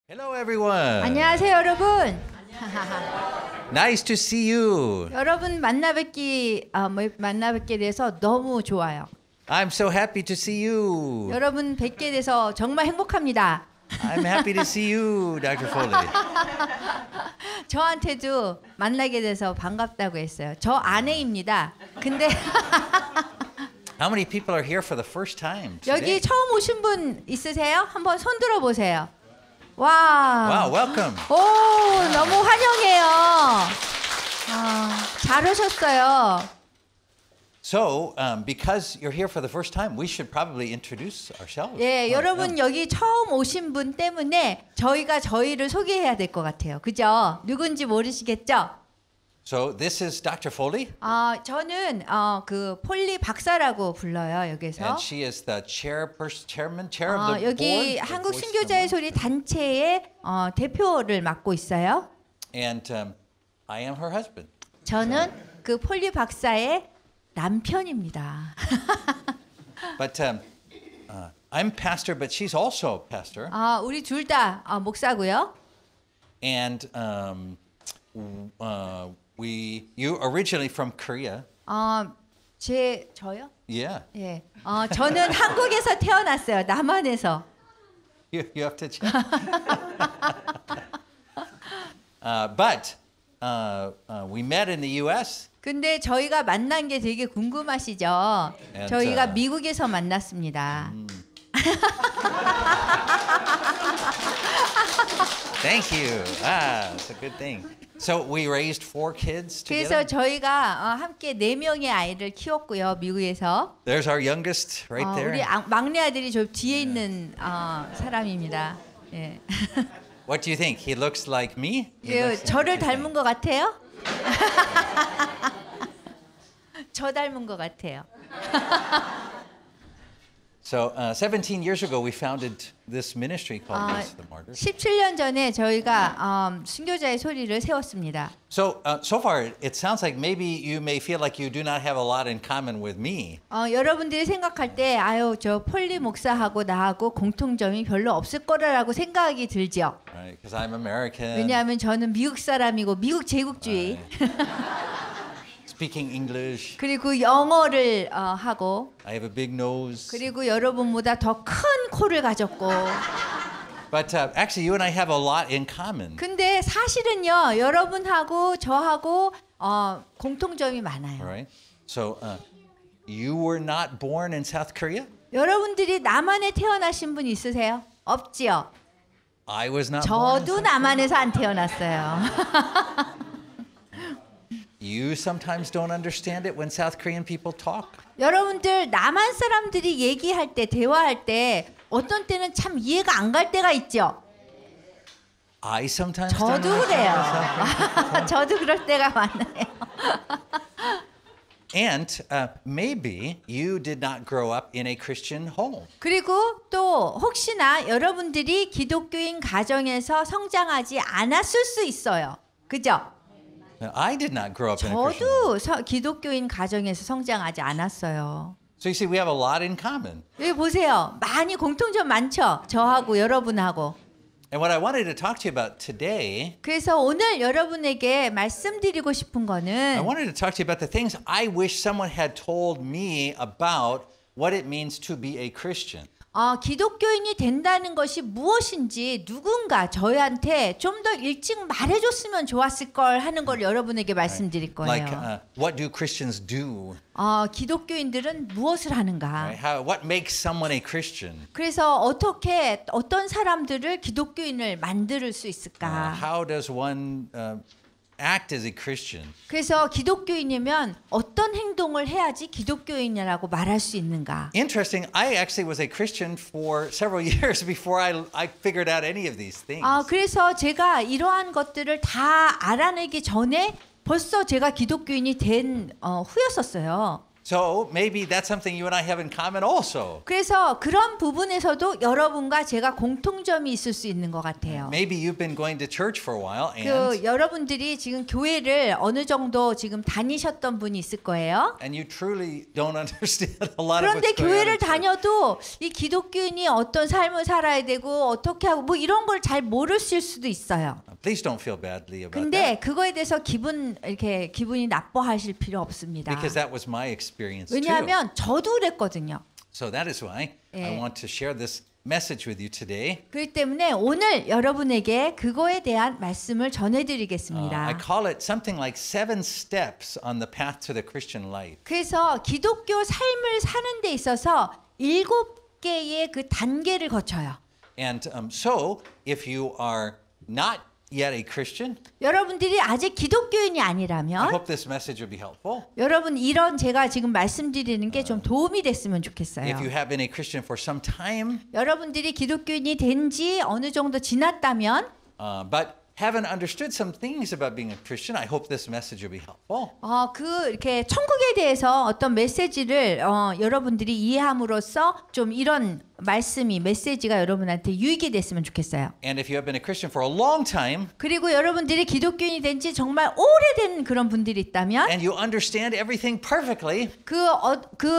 Hello, everyone. 안녕하세요, 여러분. Nice to see you. 여러분 만나뵙게 돼서 너무 좋아요. I'm so happy to see you. 여러분 뵙게 돼서 정말 행복합니다. I'm happy to see you, Dr. Foley. 저한테도 만나게 돼서 반갑다고 했어요. 저 아내입니다. 근데 How many people are here for the first time today? 여기 처음 오신 분 있으세요? 한번 손 들어 보세요. 와. Wow, welcome. 오, 너무 환영해요. 잘 오셨어요. So, because you're here for the first time, we should probably introduce ourselves. 예, 여러분 여기 처음 오신 분 때문에 저희가 저희를 소개해야 될 것 같아요. 그죠? 누군지 모르시겠죠? So, this is Dr. Foley, 저는 그 폴리 박사라고 불러요, 여기서. and she is the chair of the 여기 board. 한국 순교자의 소리 단체의 대표를 맡고 있어요. And I am her husband. 저는 그 폴리 박사의 남편입니다. But I'm pastor, but she's also pastor. 우리 둘 다 목사고요. And you originally from Korea. 저요? Yeah. 예. 저는 한국에서 태어났어요. 남한에서. You have to check. But we met in the U.S. 근데 저희가 만난 게 되게 궁금하시죠? And, 저희가 미국에서 만났습니다. Thank you. That's a good thing. So we raised 4 kids 그래서 together. 저희가 함께 4명의 아이를 키웠고요, 미국에서. There's our youngest right there. 우리 막내 아들이 저 뒤에 있는 사람입니다. 예. What do you think? He looks like me? 저를 닮은 것 같아요? 저 닮은 것 같아요. So 17 years ago, we founded this ministry called Voice of the Martyrs. 17년 전에 저희가 순교자의 소리를 세웠습니다. So so far, it sounds like maybe you may feel like you do not have a lot in common with me. 여러분들이 생각할 때 저 폴리 목사하고 나하고 공통점이 별로 없을 거라고 생각이 들죠. Right? Because I'm American. 왜냐하면 저는 미국 사람이고 미국 제국주의 Speaking English. 그리고 영어를 하고 I have a big nose. 그리고 여러분보다 더 큰 코를 가졌고 But actually, you and I have a lot in common. 근데 사실은요 여러분하고 저하고 공통점이 많아요. Right? So you were not born in South Korea? 여러분들이 남한에 태어나신 분 있으세요? 없지요? I was not born in 저도 South 남한에서 안 태어났어요. You sometimes don't understand it when South Korean people talk. 여러분들 남한 사람들이 얘기할 때 대화할 때 어떤 때는 참 이해가 안 갈 때가 있죠. I sometimes don't 저도 understand 그래요. 저도 그럴 때가 많아요. And maybe you did not grow up in a Christian home. 그리고 또 혹시나 여러분들이 기독교인 가정에서 성장하지 않았을 수 있어요. 그죠? Now, I did not grow up in a Christian home. 저도 기독교인 가정에서 성장하지 않았어요. So you see, we have a lot in common. 여기 보세요. 많이 공통점 많죠? 저하고 여러분하고. And what I wanted to talk to you about today, 그래서 오늘 여러분에게 말씀드리고 싶은 I 거는 wanted to talk to you about the things I wish someone had told me about what it means to be a Christian. 기독교인이 된다는 것이 무엇인지 누군가 저희한테 좀 더 일찍 말해줬으면 좋았을 걸 하는 걸 여러분에게 말씀드릴 거예요. Like, what do Christians do? 기독교인들은 무엇을 하는가? Right? What makes someone a Christian? 그래서 어떻게 어떤 사람들을 기독교인을 만들 수 있을까? How does one act as a Christian? 그래서 기독교인이면 어떤 행동을 해야지 기독교인이라고 말할 수 있는가? Interesting. I actually was a Christian for several years before I figured out any of these things. 그래서 제가 이러한 것들을 다 알아내기 전에 벌써 제가 기독교인이 된 후였었어요. So maybe that's something you and I have in common also. 그래서 그런 부분에서도 여러분과 제가 공통점이 있을 수 있는 것 같아요. Maybe you've been going to church for a while 그 여러분들이 지금 교회를 어느 정도 지금 다니셨던 분이 있을 거예요. and you truly don't understand a lot of 그런데 what's going on. 교회를 in church. 다녀도 이 기독교인이 어떤 삶을 살아야 되고 어떻게 하고 뭐 이런 걸 잘 모르실 수도 있어요. Please don't feel badly about 근데 that 그거에 대해서 기분이 나빠하실 필요 없습니다. because that was my experience too. 왜냐하면 저도 그랬거든요. So that is why I 예. want to share this message with you today. 그렇기 때문에 오늘 여러분에게 그거에 대한 말씀을 I 전해드리겠습니다. call it something like 7 steps on the path to the Christian life. 그래서 기독교 삶을 사는 데 있어서 7개의 그 단계를 거쳐요. And so if you are not yet a Christian, 여러분들이 아직 기독교인이 I 아니라면 hope this message will be helpful. 여러분 이런 제가 지금 말씀드리는 게 좀 도움이 됐으면 좋겠어요. If you have been a Christian for some time, 여러분들이 기독교인이 된 지 어느 정도 지났다면 but haven't understood some things about being a Christian, I hope this message will be helpful. 이렇게 천국에 대해서 어떤 메시지를 여러분들이 이해함으로써 좀 이런 메시지가 여러분한테 유익이 됐으면 좋겠어요. And if you have been a Christian for a long time 그리고 여러분들이 기독교인이 된 지 정말 오래된 그런 분들이 있다면 and you understand everything perfectly, 그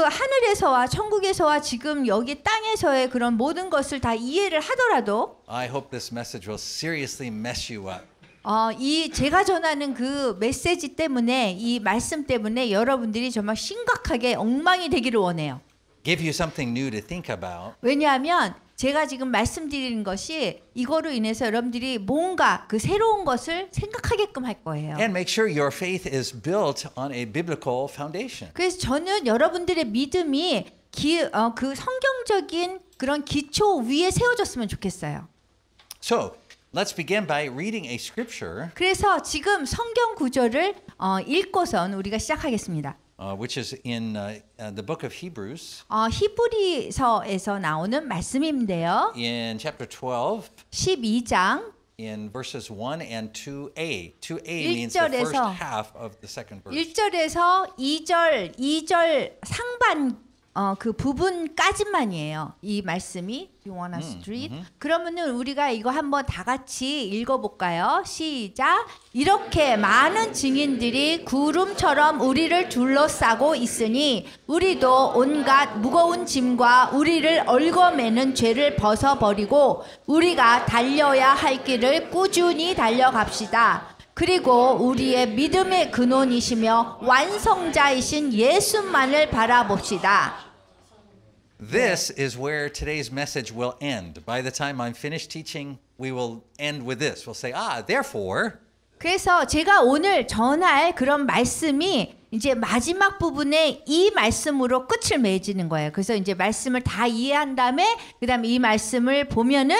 하늘에서와 천국에서와 지금 여기 땅에서의 그런 모든 것을 다 이해를 하더라도 I hope this message will seriously mess you up. 이 제가 전하는 그 메시지 때문에 이 말씀 때문에 여러분들이 정말 심각하게 엉망이 되기를 원해요. Give you something new to think about. 왜냐하면 제가 지금 말씀드리는 것이 이거로 인해서 여러분들이 뭔가 그 새로운 것을 생각하게끔 할 거예요. And make sure your faith is built on a biblical foundation. 그래서 저는 여러분들의 믿음이 그 성경적인 그런 기초 위에 세워졌으면 좋겠어요. So, let's begin by reading a scripture 그래서 지금 성경 구절을 읽고선 우리가 시작하겠습니다. which is in the book of Hebrews 히브리서에서 나오는 말씀인데요. in chapter 12 12장 in verses 1 and 2a. 2a means the first half of the second verse. 1절에서 2절 상반 그 부분까지만이에요. 이 말씀이 You want us to read? 그러면은 우리가 이거 한번 다 같이 읽어볼까요? 시작. 이렇게 많은 증인들이 구름처럼 우리를 둘러싸고 있으니 우리도 온갖 무거운 짐과 우리를 얽어매는 죄를 벗어버리고 우리가 달려야 할 길을 꾸준히 달려갑시다. 그리고 우리의 믿음의 근원이시며 완성자이신 예수만을 바라봅시다. This is where today's message will end. By the time I'm finished teaching, we will end with this. We'll say, therefore. 그래서 제가 오늘 전할 그런 말씀이 이제 마지막 부분에 이 말씀으로 끝을 맺는 거예요. 그래서 이제 말씀을 다 이해한 다음에 그다음에 이 말씀을 보면은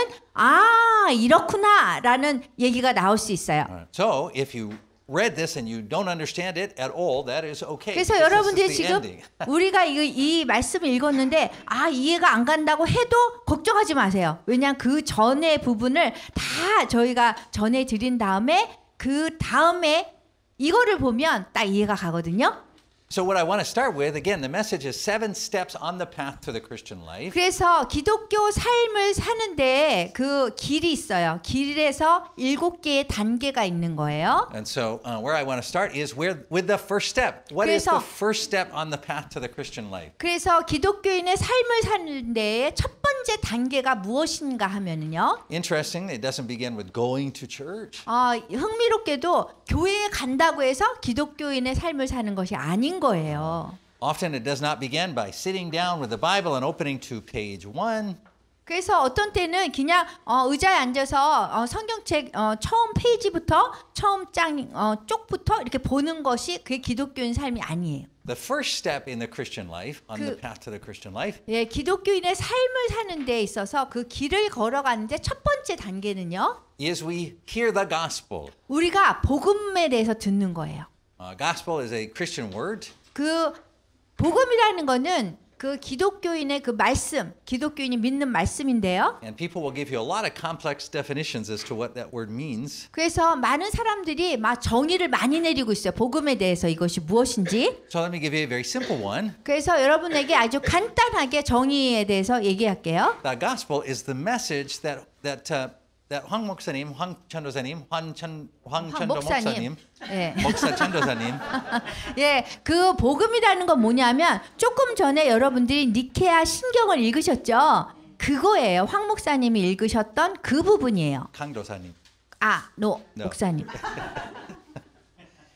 이렇구나라는 얘기가 나올 수 있어요. So, if you read this and you don't understand it at all, that is okay. 그래서 because 여러분들이 this is the 지금 ending. 우리가 이 말씀을 읽었는데 이해가 안 간다고 해도 걱정하지 마세요. 왜냐하면 그 전의 부분을 다 저희가 전해드린 다음에 그 다음에 이거를 보면 딱 이해가 가거든요. So what I want to start with, again, the message is 7 steps on the path to the Christian life. 그래서 기독교 삶을 사는데 그 길이 있어요. 길에서 7개의 단계가 있는 거예요. And so where I want to start is with the first step. What is the 그래서- first step on the path to the Christian life? 그래서 기독교인의 삶을 사는 데의 첫 번째 단계가 무엇인가 하면은요. Interesting, it doesn't begin with going to church. 흥미롭게도 교회에 간다고 해서 기독교인의 삶을 사는 것이 아닌 거예요. Often it does not begin by sitting down with the Bible and opening to page 1. 그래서 어떤 때는 그냥 의자에 앉아서 성경책 처음 페이지부터 처음 쪽부터 이렇게 보는 것이 그게 기독교인 삶이 아니에요. The first step in the Christian life, on the path to the Christian life, 예, 기독교인의 삶을 사는 데 있어서 그 길을 걸어가는데 첫 번째 단계는요. is we hear the gospel. 우리가 복음에 대해서 듣는 거예요. Gospel is a Christian word. 그 복음이라는 거는 그 기독교인의 그 말씀, 기독교인이 믿는 말씀인데요. And people will give you a lot of complex definitions as to what that word means. 그래서 많은 사람들이 막 정의를 많이 내리고 있어요. 복음에 대해서 이것이 무엇인지. So let me give you a very simple one. 그래서 여러분에게 아주 간단하게 정의에 대해서 얘기할게요. The gospel is the message that 황 목사님, 황 전도사님, 황천도 목사님, 예. 목사 전도사님. 예, 그 복음이라는 건 뭐냐면 조금 전에 여러분들이 니케아 신경을 읽으셨죠? 그거예요. 황 목사님이 읽으셨던 그 부분이에요. 강도사님. No. No. 목사님.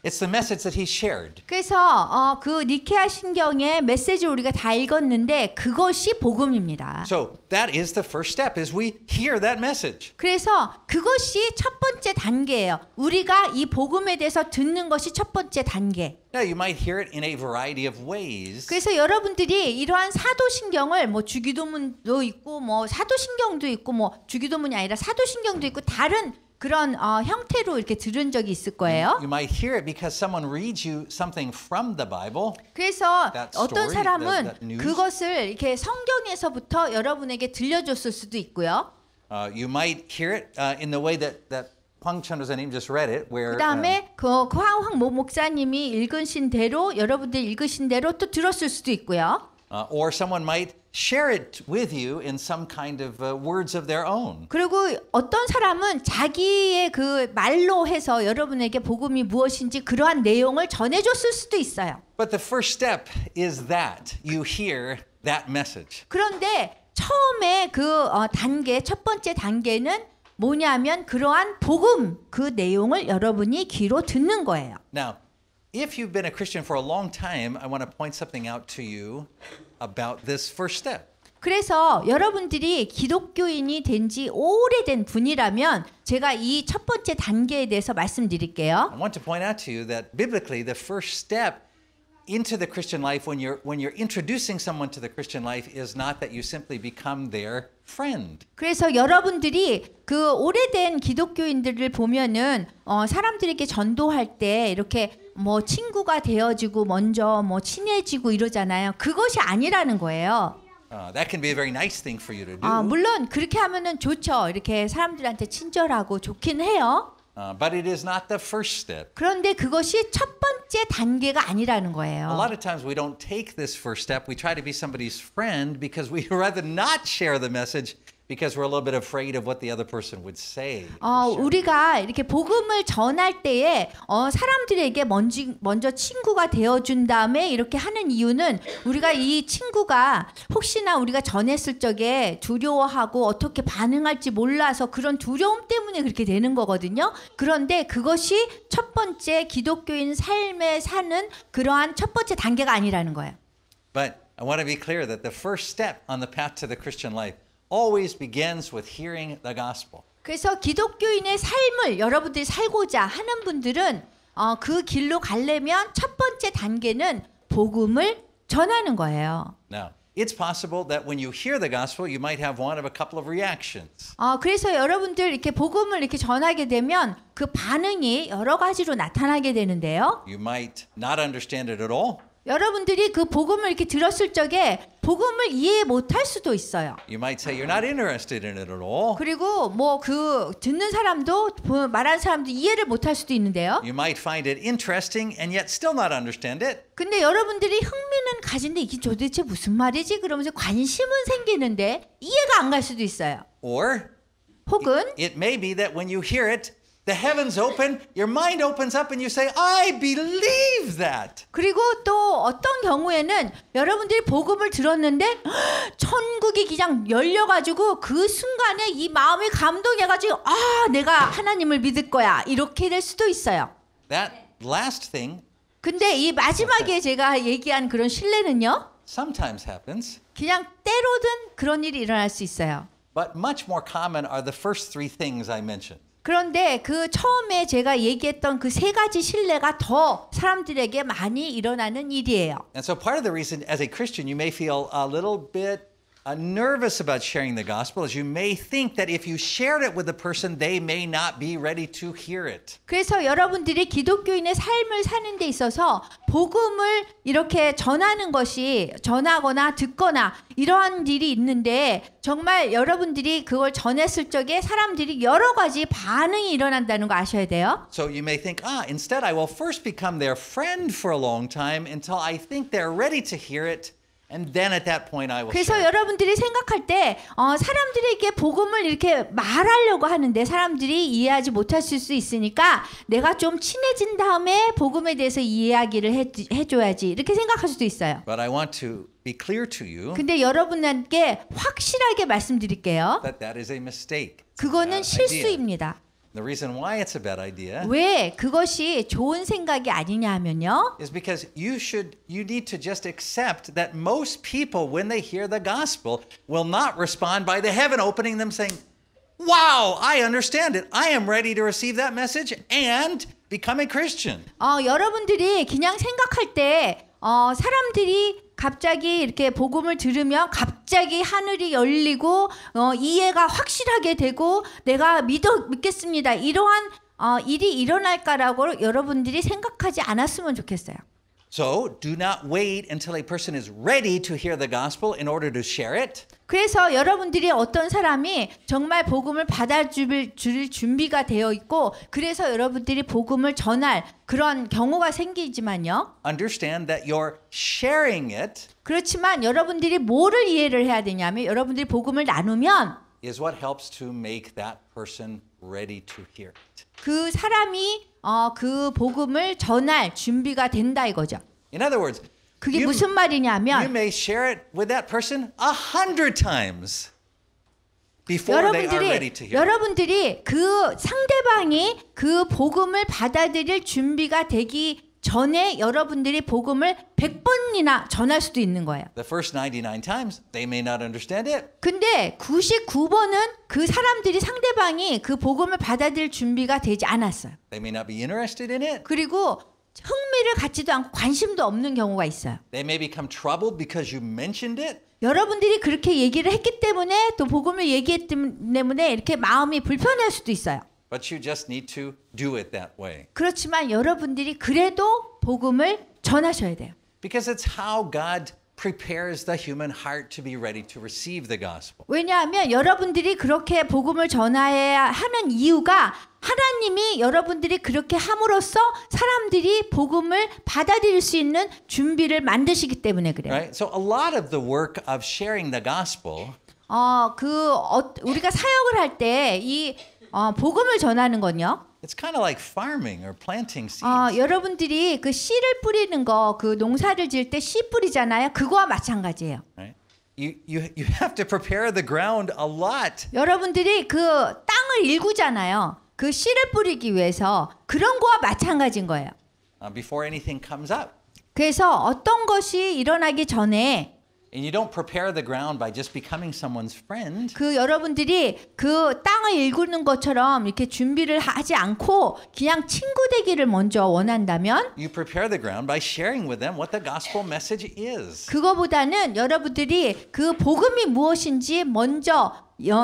It's the message that he shared. 그래서 그 니케아 신경의 메시지를 우리가 다 읽었는데 그것이 복음입니다. So that is the first step, is we hear that message. 그래서 그것이 첫 번째 단계예요. 우리가 이 복음에 대해서 듣는 것이 첫 번째 단계. Now you might hear it in a variety of ways. 그래서 여러분들이 이러한 사도신경을 뭐 주기도문도 있고 뭐 사도신경도 있고 뭐 주기도문이 아니라 사도신경도 있고 다른 그런 형태로 이렇게 들은 적이 있을 거예요. You might hear it because someone reads you something from the Bible. 그래서 That 어떤 story, 사람은 that news. 그것을 이렇게 성경에서부터 여러분에게 들려줬을 수도 있고요. You might hear it in the way that 황 전도사님 just read it, where 그다음에 황 목사님이 읽으신 대로 여러분들 읽으신 대로 또 들었을 수도 있고요. or someone might share it with you in some kind of words of their own. 그리고 어떤 사람은 자기의 그 말로 해서 여러분에게 복음이 무엇인지 그러한 내용을 전해줬을 수도 있어요. But the first step is that you hear that message. 그런데 처음에 그 단계, 첫 번째 단계는 뭐냐면 그러한 복음 그 내용을 여러분이 귀로 듣는 거예요. Now, if you've been a Christian for a long time, I want to point something out to you about this first step. 그래서 여러분들이 기독교인이 된 지 오래된 분이라면 제가 이 첫 번째 단계에 대해서 말씀드릴게요. I want to point out to you that biblically the first step into the Christian life when you're introducing someone to the Christian life is not that you simply become their friend. 그래서 여러분들이 그 오래된 기독교인들을 보면은 사람들에게 전도할 때 이렇게 뭐 친구가 되어지고 먼저 뭐 친해지고 이러잖아요. 그것이 아니라는 거예요. That can be a very nice thing for you to do. 물론 그렇게 하면은 좋죠. 이렇게 사람들한테 친절하고 좋긴 해요. But it is not the first step. 그런데 그것이 첫 번째 단계가 아니라는 A 거예요. lot of times we don't take this first step. We try to be somebody's friend because we rather not share the message because we're a little bit afraid of what the other person would say. 우리가 이렇게 복음을 전할 때에 사람들에게 먼저 친구가 되어준 다음에 이렇게 하는 이유는 우리가 이 친구가 혹시나 우리가 전했을 적에 두려워하고 어떻게 반응할지 몰라서 그런 두려움 때문에 그렇게 되는 거거든요. 그런데 그것이 첫 번째 기독교인 삶에 사는 그러한 첫 번째 단계가 아니라는 거예요. But I want to be clear that the first step on the path to the Christian life always begins with hearing the gospel. 그래서 기독교인의 삶을 여러분들이 살고자 하는 분들은 그 길로 가려면 첫 번째 단계는 복음을 전하는 거예요. Now, it's possible that when you hear the gospel, you might have one of a couple of reactions. 그래서 여러분들 이렇게 복음을 이렇게 전하게 되면 그 반응이 여러 가지로 나타나게 되는데요. You might not understand it at all. 여러분들이 그 복음을 이렇게 들었을 적에 복음을 이해 못할 수도 있어요. You might say you're not interested in it at all. 그리고 뭐 그 듣는 사람도 말하는 사람도 이해를 못할 수도 있는데요. You might find it interesting and yet still not understand it. 근데 여러분들이 흥미는 가진데 이게 도대체 무슨 말이지? 그러면서 관심은 생기는데 이해가 안 갈 수도 있어요. Or 혹은 it may be that when you hear it, the heavens open, your mind opens up and you say, I believe that. 그리고 또 어떤 경우에는 여러분들이 복음을 들었는데 천국이 그냥 열려가지고 그 순간에 이 마음이 감동해가지고 내가 하나님을 믿을 거야 이렇게 될 수도 있어요. That last thing 근데 이 마지막에 제가 얘기한 그런 신뢰는요. sometimes happens, 그냥 때로든 그런 일이 일어날 수 있어요. but much more common are the first three things I mentioned. 그런데 그 처음에 제가 얘기했던 그 세 가지 신뢰가 더 사람들에게 많이 일어나는 일이에요. And so part of the reason as a Christian you may feel a little bit nervous about sharing the gospel is you may think that if you shared it with a person, they may not be ready to hear it. 그래서 여러분들이 기독교인의 삶을 사는 데 있어서 복음을 이렇게 전하거나 듣거나 이러한 일이 있는데 정말 여러분들이 그걸 전했을 적에 사람들이 여러 가지 반응이 일어난다는 거 아셔야 돼요. So you may think, instead I will first become their friend for a long time until I think they're ready to hear it. And then at that point I will 그래서 share it. 여러분들이 생각할 때 사람들에게 복음을 이렇게 말하려고 하는데 사람들이 이해하지 못하실 수 있으니까 내가 좀 친해진 다음에 복음에 대해서 이야기를 해줘야지 이렇게 생각할 수도 있어요. But I want to be clear to you 근데 여러분께 확실하게 말씀드릴게요. that that is a mistake. 그거는 Bad idea. 실수입니다. The reason why it's a bad idea 왜 그것이 좋은 생각이 아니냐 하면요. is because you need to just accept that most people, when they hear the gospel, will not respond by the heaven opening them saying, wow, I understand it. I am ready to receive that message and become a Christian. 여러분들이 그냥 생각할 때 사람들이 갑자기 이렇게 복음을 들으면 갑자기 하늘이 열리고 이해가 확실하게 되고 내가 믿겠습니다. 이러한 일이 일어날까라고 여러분들이 생각하지 않았으면 좋겠어요. So do not wait until a person is ready to hear the gospel in order to share it. 그래서 여러분들이 어떤 사람이 정말 복음을 받아줄 준비가 되어 있고 그래서 여러분들이 복음을 전할 그런 경우가 생기지만요. Understand that you're sharing it 그렇지만 여러분들이 뭐를 이해를 해야 되냐면 여러분들이 복음을 나누면 is what helps to make that person ready to hear it. 그 사람이 그 복음을 전할 준비가 된다 이거죠. In other words, 그게 무슨 you 말이냐면 may share it with that person 100 times before they are ready to hear it. 여러분들이 그 상대방이 그 복음을 받아들일 준비가 되기 전에 여러분들이 복음을 100번이나 전할 수도 있는 거예요. The first 99 times, they may not understand it. 근데 99번은 그 사람들이 상대방이 그 복음을 받아들일 준비가 되지 않았어요. They may not be interested in it. 그리고 흥미를 갖지도 않고 관심도 없는 경우가 있어요. They may become troubled because you mentioned it. 여러분들이 그렇게 얘기를 했기 때문에 또 복음을 얘기했기 때문에 이렇게 마음이 불편할 수도 있어요. But you just need to do it that way. 그렇지만 여러분들이 그래도 복음을 전하셔야 돼요. Because it's how God prepares the human heart to be ready to receive the gospel. 왜냐하면 여러분들이 그렇게 복음을 전해야 하는 이유가 하나님이 여러분들이 그렇게 함으로써 사람들이 복음을 받아들일 수 있는 준비를 만드시기 때문에 그래요. Right? So a lot of the work of sharing the gospel 우리가 사역을 할 때 이 복음을 전하는 건요. it's kind of like farming or planting seeds. 여러분들이 그 씨를 뿌리는 거, 그 농사를 지을 때 씨 뿌리잖아요. 그거와 마찬가지예요. Right? You have to prepare the ground a lot. 여러분들이 그 땅을 일구잖아요. 그 씨를 뿌리기 위해서 그런 거와 마찬가지인 거예요. Before anything comes up. 그래서 어떤 것이 일어나기 전에 And you don't prepare the ground by just becoming someone's friend. 그 여러분들이 그 땅을 일구는 것처럼 이렇게 준비를 하지 않고 그냥 친구 되기를 먼저 원한다면 You prepare the ground by sharing with them what the gospel message is. 그거보다는 여러분들이 그 복음이 무엇인지 먼저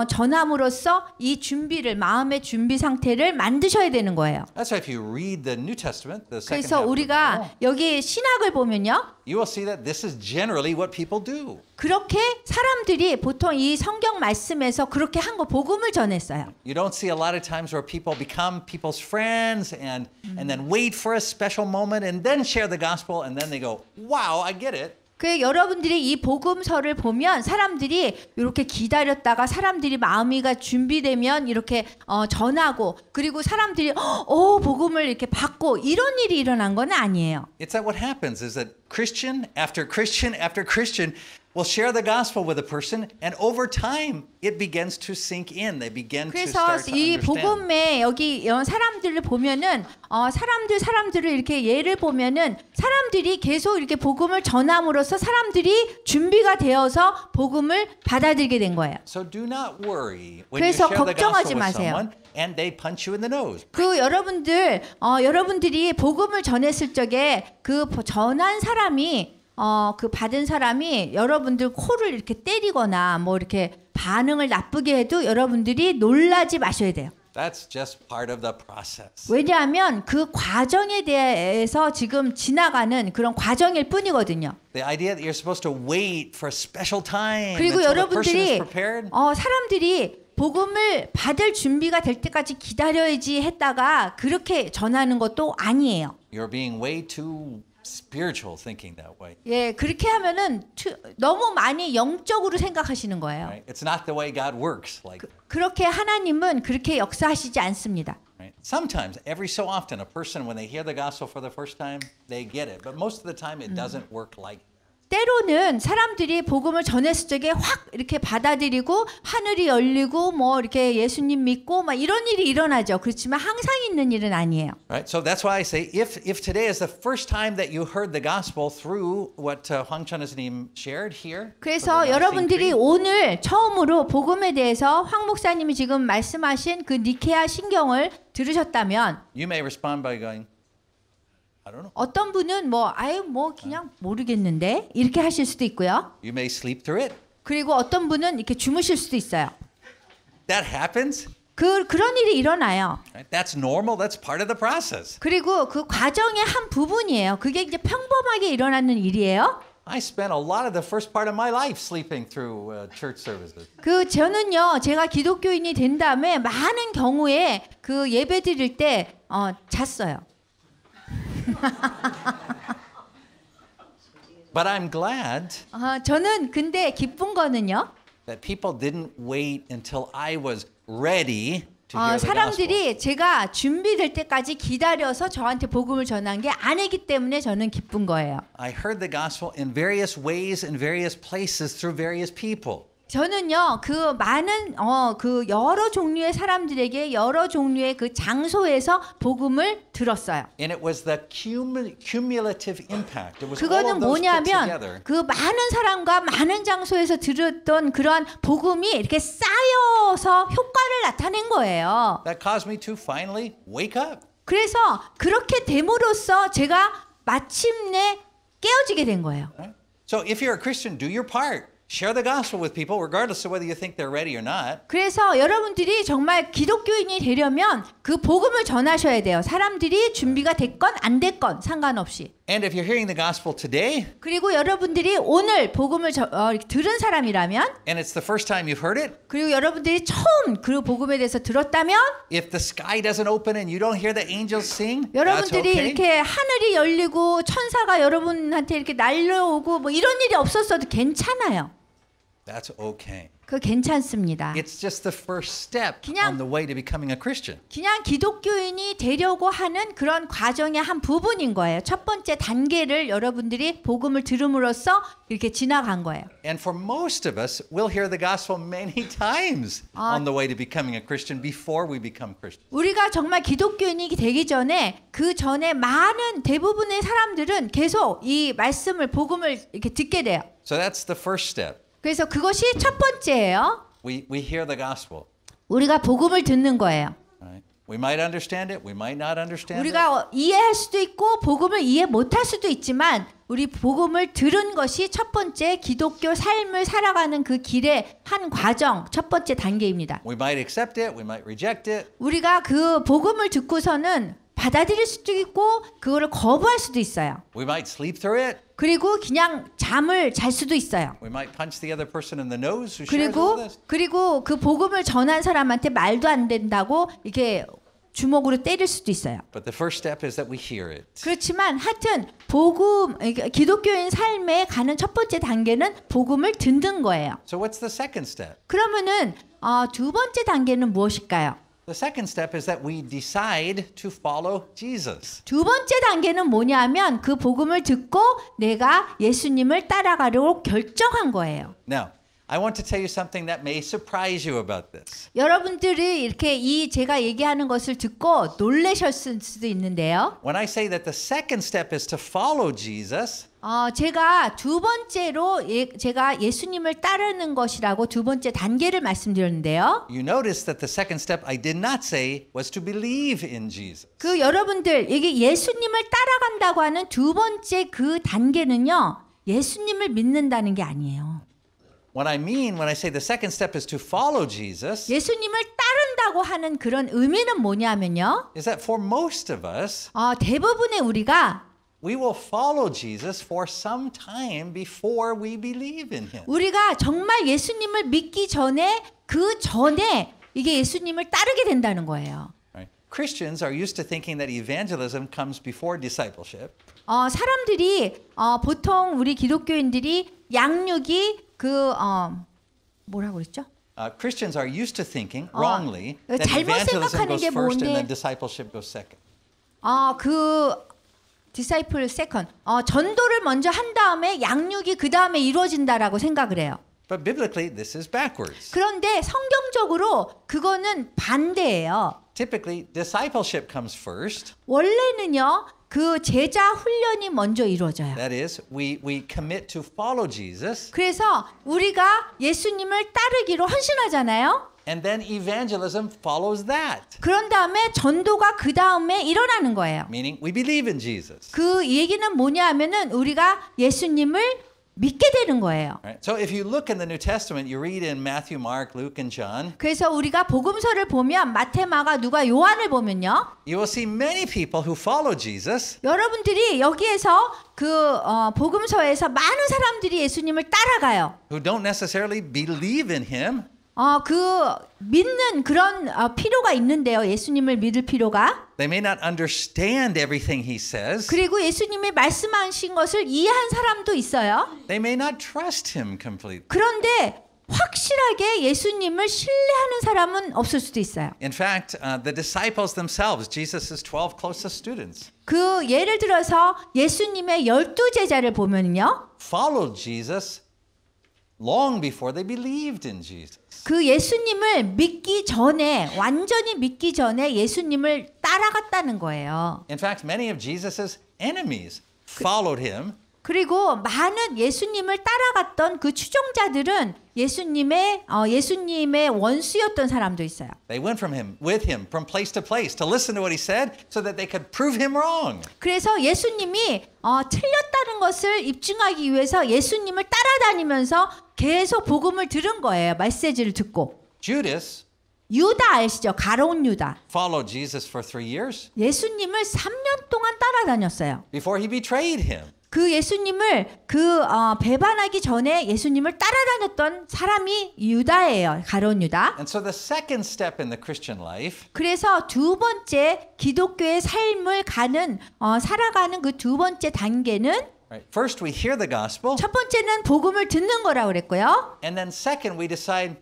전함으로써 이 준비를 마음의 준비 상태를 만드셔야 되는 거예요. That's why if you read the New Testament, the second 그래서 half of the 우리가 Bible, 여기 신학을 보면요. you will see that this is generally what people do. 그렇게 사람들이 보통 이 성경 말씀에서 그렇게 한 거 복음을 전했어요. You don't see a lot of times where people become people's friends and then wait for a special moment and then share the gospel and then they go, wow, I get it. 그 여러분들이 이 복음서를 보면 사람들이 이렇게 기다렸다가 사람들이 마음이가 준비되면 이렇게 전하고 그리고 사람들이 복음을 이렇게 받고 이런 일이 일어난 건 아니에요. It's that what happens is that Christian after Christian after Christian will share the gospel with a person and over time it begins to sink in. They begin to 그래서 start to 이 understand. 복음에 여기 사람들을 보면은 사람들을 이렇게 예를 보면은 사람들이 계속 이렇게 복음을 전함으로써 사람들이 준비가 되어서 복음을 받아들이게 된 거예요. So do not worry when you 그래서 share the 걱정하지 gospel with 마세요. someone and they punch you in the nose. 그 여러분들이 복음을 전했을 적에 그 전한 사람이 그 받은 사람이 여러분들 코를 이렇게 때리거나 뭐 이렇게 반응을 나쁘게 해도 여러분들이 놀라지 마셔야 돼요. That's just part of the process. 왜냐하면 그 과정에 대해서 지금 지나가는 그런 과정일 뿐이거든요. The idea that you're supposed to wait for a special time 그리고 until the person is 여러분들이 prepared. 사람들이 복음을 받을 준비가 될 때까지 기다려야지 했다가 그렇게 전하는 것도 아니에요. You're being way too spiritual thinking that way. 예, 그렇게 하면은 너무 많이 영적으로 생각하시는 거예요. Right? It's not the way God works. Like, 그렇게 하나님은 그렇게 역사하시지 않습니다. right? Sometimes, every so often, a person when they hear the gospel for the first time, they get it. But most of the time, it doesn't work like. 때로는 사람들이 복음을 전했을 적에 확 이렇게 받아들이고 하늘이 열리고 뭐 이렇게 예수님 믿고 막 이런 일이 일어나죠. 그렇지만 항상 있는 일은 아니에요. Right? So that's why I say, if today is the first time that you heard the gospel through what Hwang Chun-nim shared here. 그래서 여러분들이 오늘 처음으로 복음에 대해서 황 목사님이 지금 말씀하신 그 니케아 신경을 들으셨다면 You may respond by going, I don't know. 어떤 분은 뭐 그냥 모르겠는데 이렇게 하실 수도 있고요. You may sleep through it. 그리고 어떤 분은 이렇게 주무실 수도 있어요. That happens. 그런 일이 일어나요. Right? That's normal. That's part of the process. 그리고 그 과정의 한 부분이에요. 그게 이제 평범하게 일어나는 일이에요. I spent a lot of the first part of my life sleeping through church services. 저는요, 제가 기독교인이 된 다음에 많은 경우에 그 예배 드릴 때 잤어요. But I'm glad 저는 근데 기쁜 거는요. that people didn't wait until I was ready to hear the gospel. 사람들이 제가 준비될 때까지 기다려서 저한테 복음을 전한 게 아니기 때문에 저는 기쁜 거예요. I heard the gospel in various ways in various places through various people. 저는요, 그 많은 그 여러 종류의 사람들에게 여러 종류의 그 장소에서 복음을 들었어요. And it was the cumulative impact. It was all 그거는 of those put 뭐냐면 together. 그 많은 사람과 많은 장소에서 들었던 그런 복음이 이렇게 쌓여서 효과를 나타낸 거예요. That caused me to finally wake up. 그래서 그렇게 됨으로써 제가 마침내 깨어지게 된 거예요. Right? So if you're a Christian, do your part. Share the gospel with people regardless of whether you think they're ready or not. 그래서 여러분들이 정말 기독교인이 되려면 그 복음을 전하셔야 돼요. 사람들이 준비가 됐건 안 됐건 상관없이. And if you're hearing the gospel today, 그리고 여러분들이 오늘 복음을 들은 사람이라면, and it's the first time you've heard it, 그리고 여러분들이 처음 그 복음에 대해서 들었다면, if the sky doesn't open and you don't hear the angels sing, that's 여러분들이 okay. 이렇게 하늘이 열리고 천사가 여러분한테 이렇게 날려오고 뭐 이런 일이 없었어도 괜찮아요. That's okay. 그 괜찮습니다. It's just the first step 그냥- on the way to becoming a Christian. 그냥 기독교인이 되려고 하는 그런 과정의 한 부분인 거예요. 첫 번째 단계를 여러분들이 복음을 들음으로써 이렇게 지나간 거예요. And for most of us, we'll hear the gospel many times on the way to becoming a Christian before we become Christians. 우리가 정말 기독교인이 되기 전에 그 전에 많은 대부분의 사람들은 계속 이 말씀을 복음을 이렇게 듣게 돼요. So that's the first step. 그래서 그것이 첫 번째예요. We hear the gospel. 우리가 복음을 듣는 거예요. Right? We might understand it, we might not understand it. 우리가 이해할 수도 있고 복음을 이해 못할 수도 있지만 우리 복음을 들은 것이 첫 번째 기독교 삶을 살아가는 그 길의 한 과정, 첫 번째 단계입니다. We might accept it, we might reject it. 우리가 그 복음을 듣고서는 받아들일 수도 있고 그거를 거부할 수도 있어요. We might sleep through it. 그리고 그냥 잠을 잘 수도 있어요. We might punch the other person in the nose who shares all this. 그리고 그 복음을 전한 사람한테 말도 안 된다고 이렇게 주먹으로 때릴 수도 있어요. But the first step is that we hear it. 그렇지만 하여튼 복음, 기독교인 삶에 가는 첫 번째 단계는 복음을 듣는 거예요. So what's the second step? 그러면은 두 번째 단계는 무엇일까요? The second step is that we decide to follow Jesus. 두 번째 단계는 뭐냐면 그 복음을 듣고 내가 예수님을 따라가려고 결정한 거예요. Now, I want to tell you something that may surprise you about this. 여러분들이 이렇게 제가 얘기하는 것을 듣고 놀라셨을 수도 있는데요. When I say that the second step is to follow Jesus, 제가 두 번째로 제가 예수님을 따르는 것이라고 두 번째 단계를 말씀드렸는데요. you notice that the second step I did not say was to believe in Jesus. 그 여러분들 이게 예수님을 따라간다고 하는 두 번째 그 단계는요. 예수님을 믿는다는 게 아니에요. What I mean when I say the second step is to follow Jesus 예수님을 따른다고 하는 그런 의미는 뭐냐면요. is that for most of us, 대부분의 우리가 we will follow Jesus for some time before we believe in him. 우리가 정말 예수님을 믿기 전에 그 전에 이게 예수님을 따르게 된다는 거예요. Right? Christians are used to thinking that evangelism comes before discipleship. 사람들이 보통 우리 기독교인들이 양육이 뭐라고 그랬죠? Christians are used to thinking wrongly that 잘못 evangelism 생각하는 goes 게 first and 뭔데? then discipleship goes second. 디사이플 세컨. 전도를 먼저 한 다음에 양육이 그 다음에 이루어진다라고 생각을 해요. But biblically, this is backwards. 그런데 성경적으로 그거는 반대예요. Typically, discipleship comes first. 원래는요, 그 제자 훈련이 먼저 이루어져요. That is, we commit to follow Jesus, 그래서 우리가 예수님을 따르기로 헌신하잖아요. and then evangelism follows that. 그런 다음에 전도가 그 다음에 일어나는 거예요. Meaning, we believe in Jesus. 그 얘기는 뭐냐 하면은 우리가 예수님을 믿게 되는 거예요. Right? So if you look in the New Testament, you read in Matthew, Mark, Luke, and John, 그래서 우리가 복음서를 보면 마태, 마가, 누가, 요한을 보면요. you will see many people who follow Jesus, 여러분들이 여기에서 복음서에서 많은 사람들이 예수님을 따라가요. who don't necessarily believe in him, 믿는 그런 필요가 있는데요. 예수님을 믿을 필요가. they may not understand everything he says, 그리고 예수님이 말씀하신 것을 이해한 사람도 있어요. they may not trust him completely. 그런데 확실하게 예수님을 신뢰하는 사람은 없을 수도 있어요. In fact, the disciples themselves, Jesus' 12 closest students, 그 예를 들어서 예수님의 12제자를 보면요. followed Jesus long before they believed in Jesus. 그 예수님을 믿기 전에 완전히 믿기 전에 예수님을 따라갔다는 거예요. In fact, many of Jesus' enemies followed him. 그리고 많은 예수님을 따라갔던 그 추종자들은 예수님의 원수였던 사람도 있어요. They went with him from place to listen to what he said so that they could prove him wrong. 그래서 예수님이 틀렸다는 것을 입증하기 위해서 예수님을 따라다니면서 계속 복음을 들은 거예요. 메시지를 듣고. Judas 유다 아시죠? 가로운 유다. followed Jesus for 3 years 예수님을 3년 동안 따라다녔어요. before he betrayed him. 그 예수님을 배반하기 전에 예수님을 따라다녔던 사람이 유다예요. 가로운 유다. And so the second step in the Christian life 그래서 두 번째 기독교의 삶을 살아가는 그 두 번째 단계는 right, first we hear the gospel, 첫 번째는 복음을 듣는 거라고 그랬고요. and then second we decide,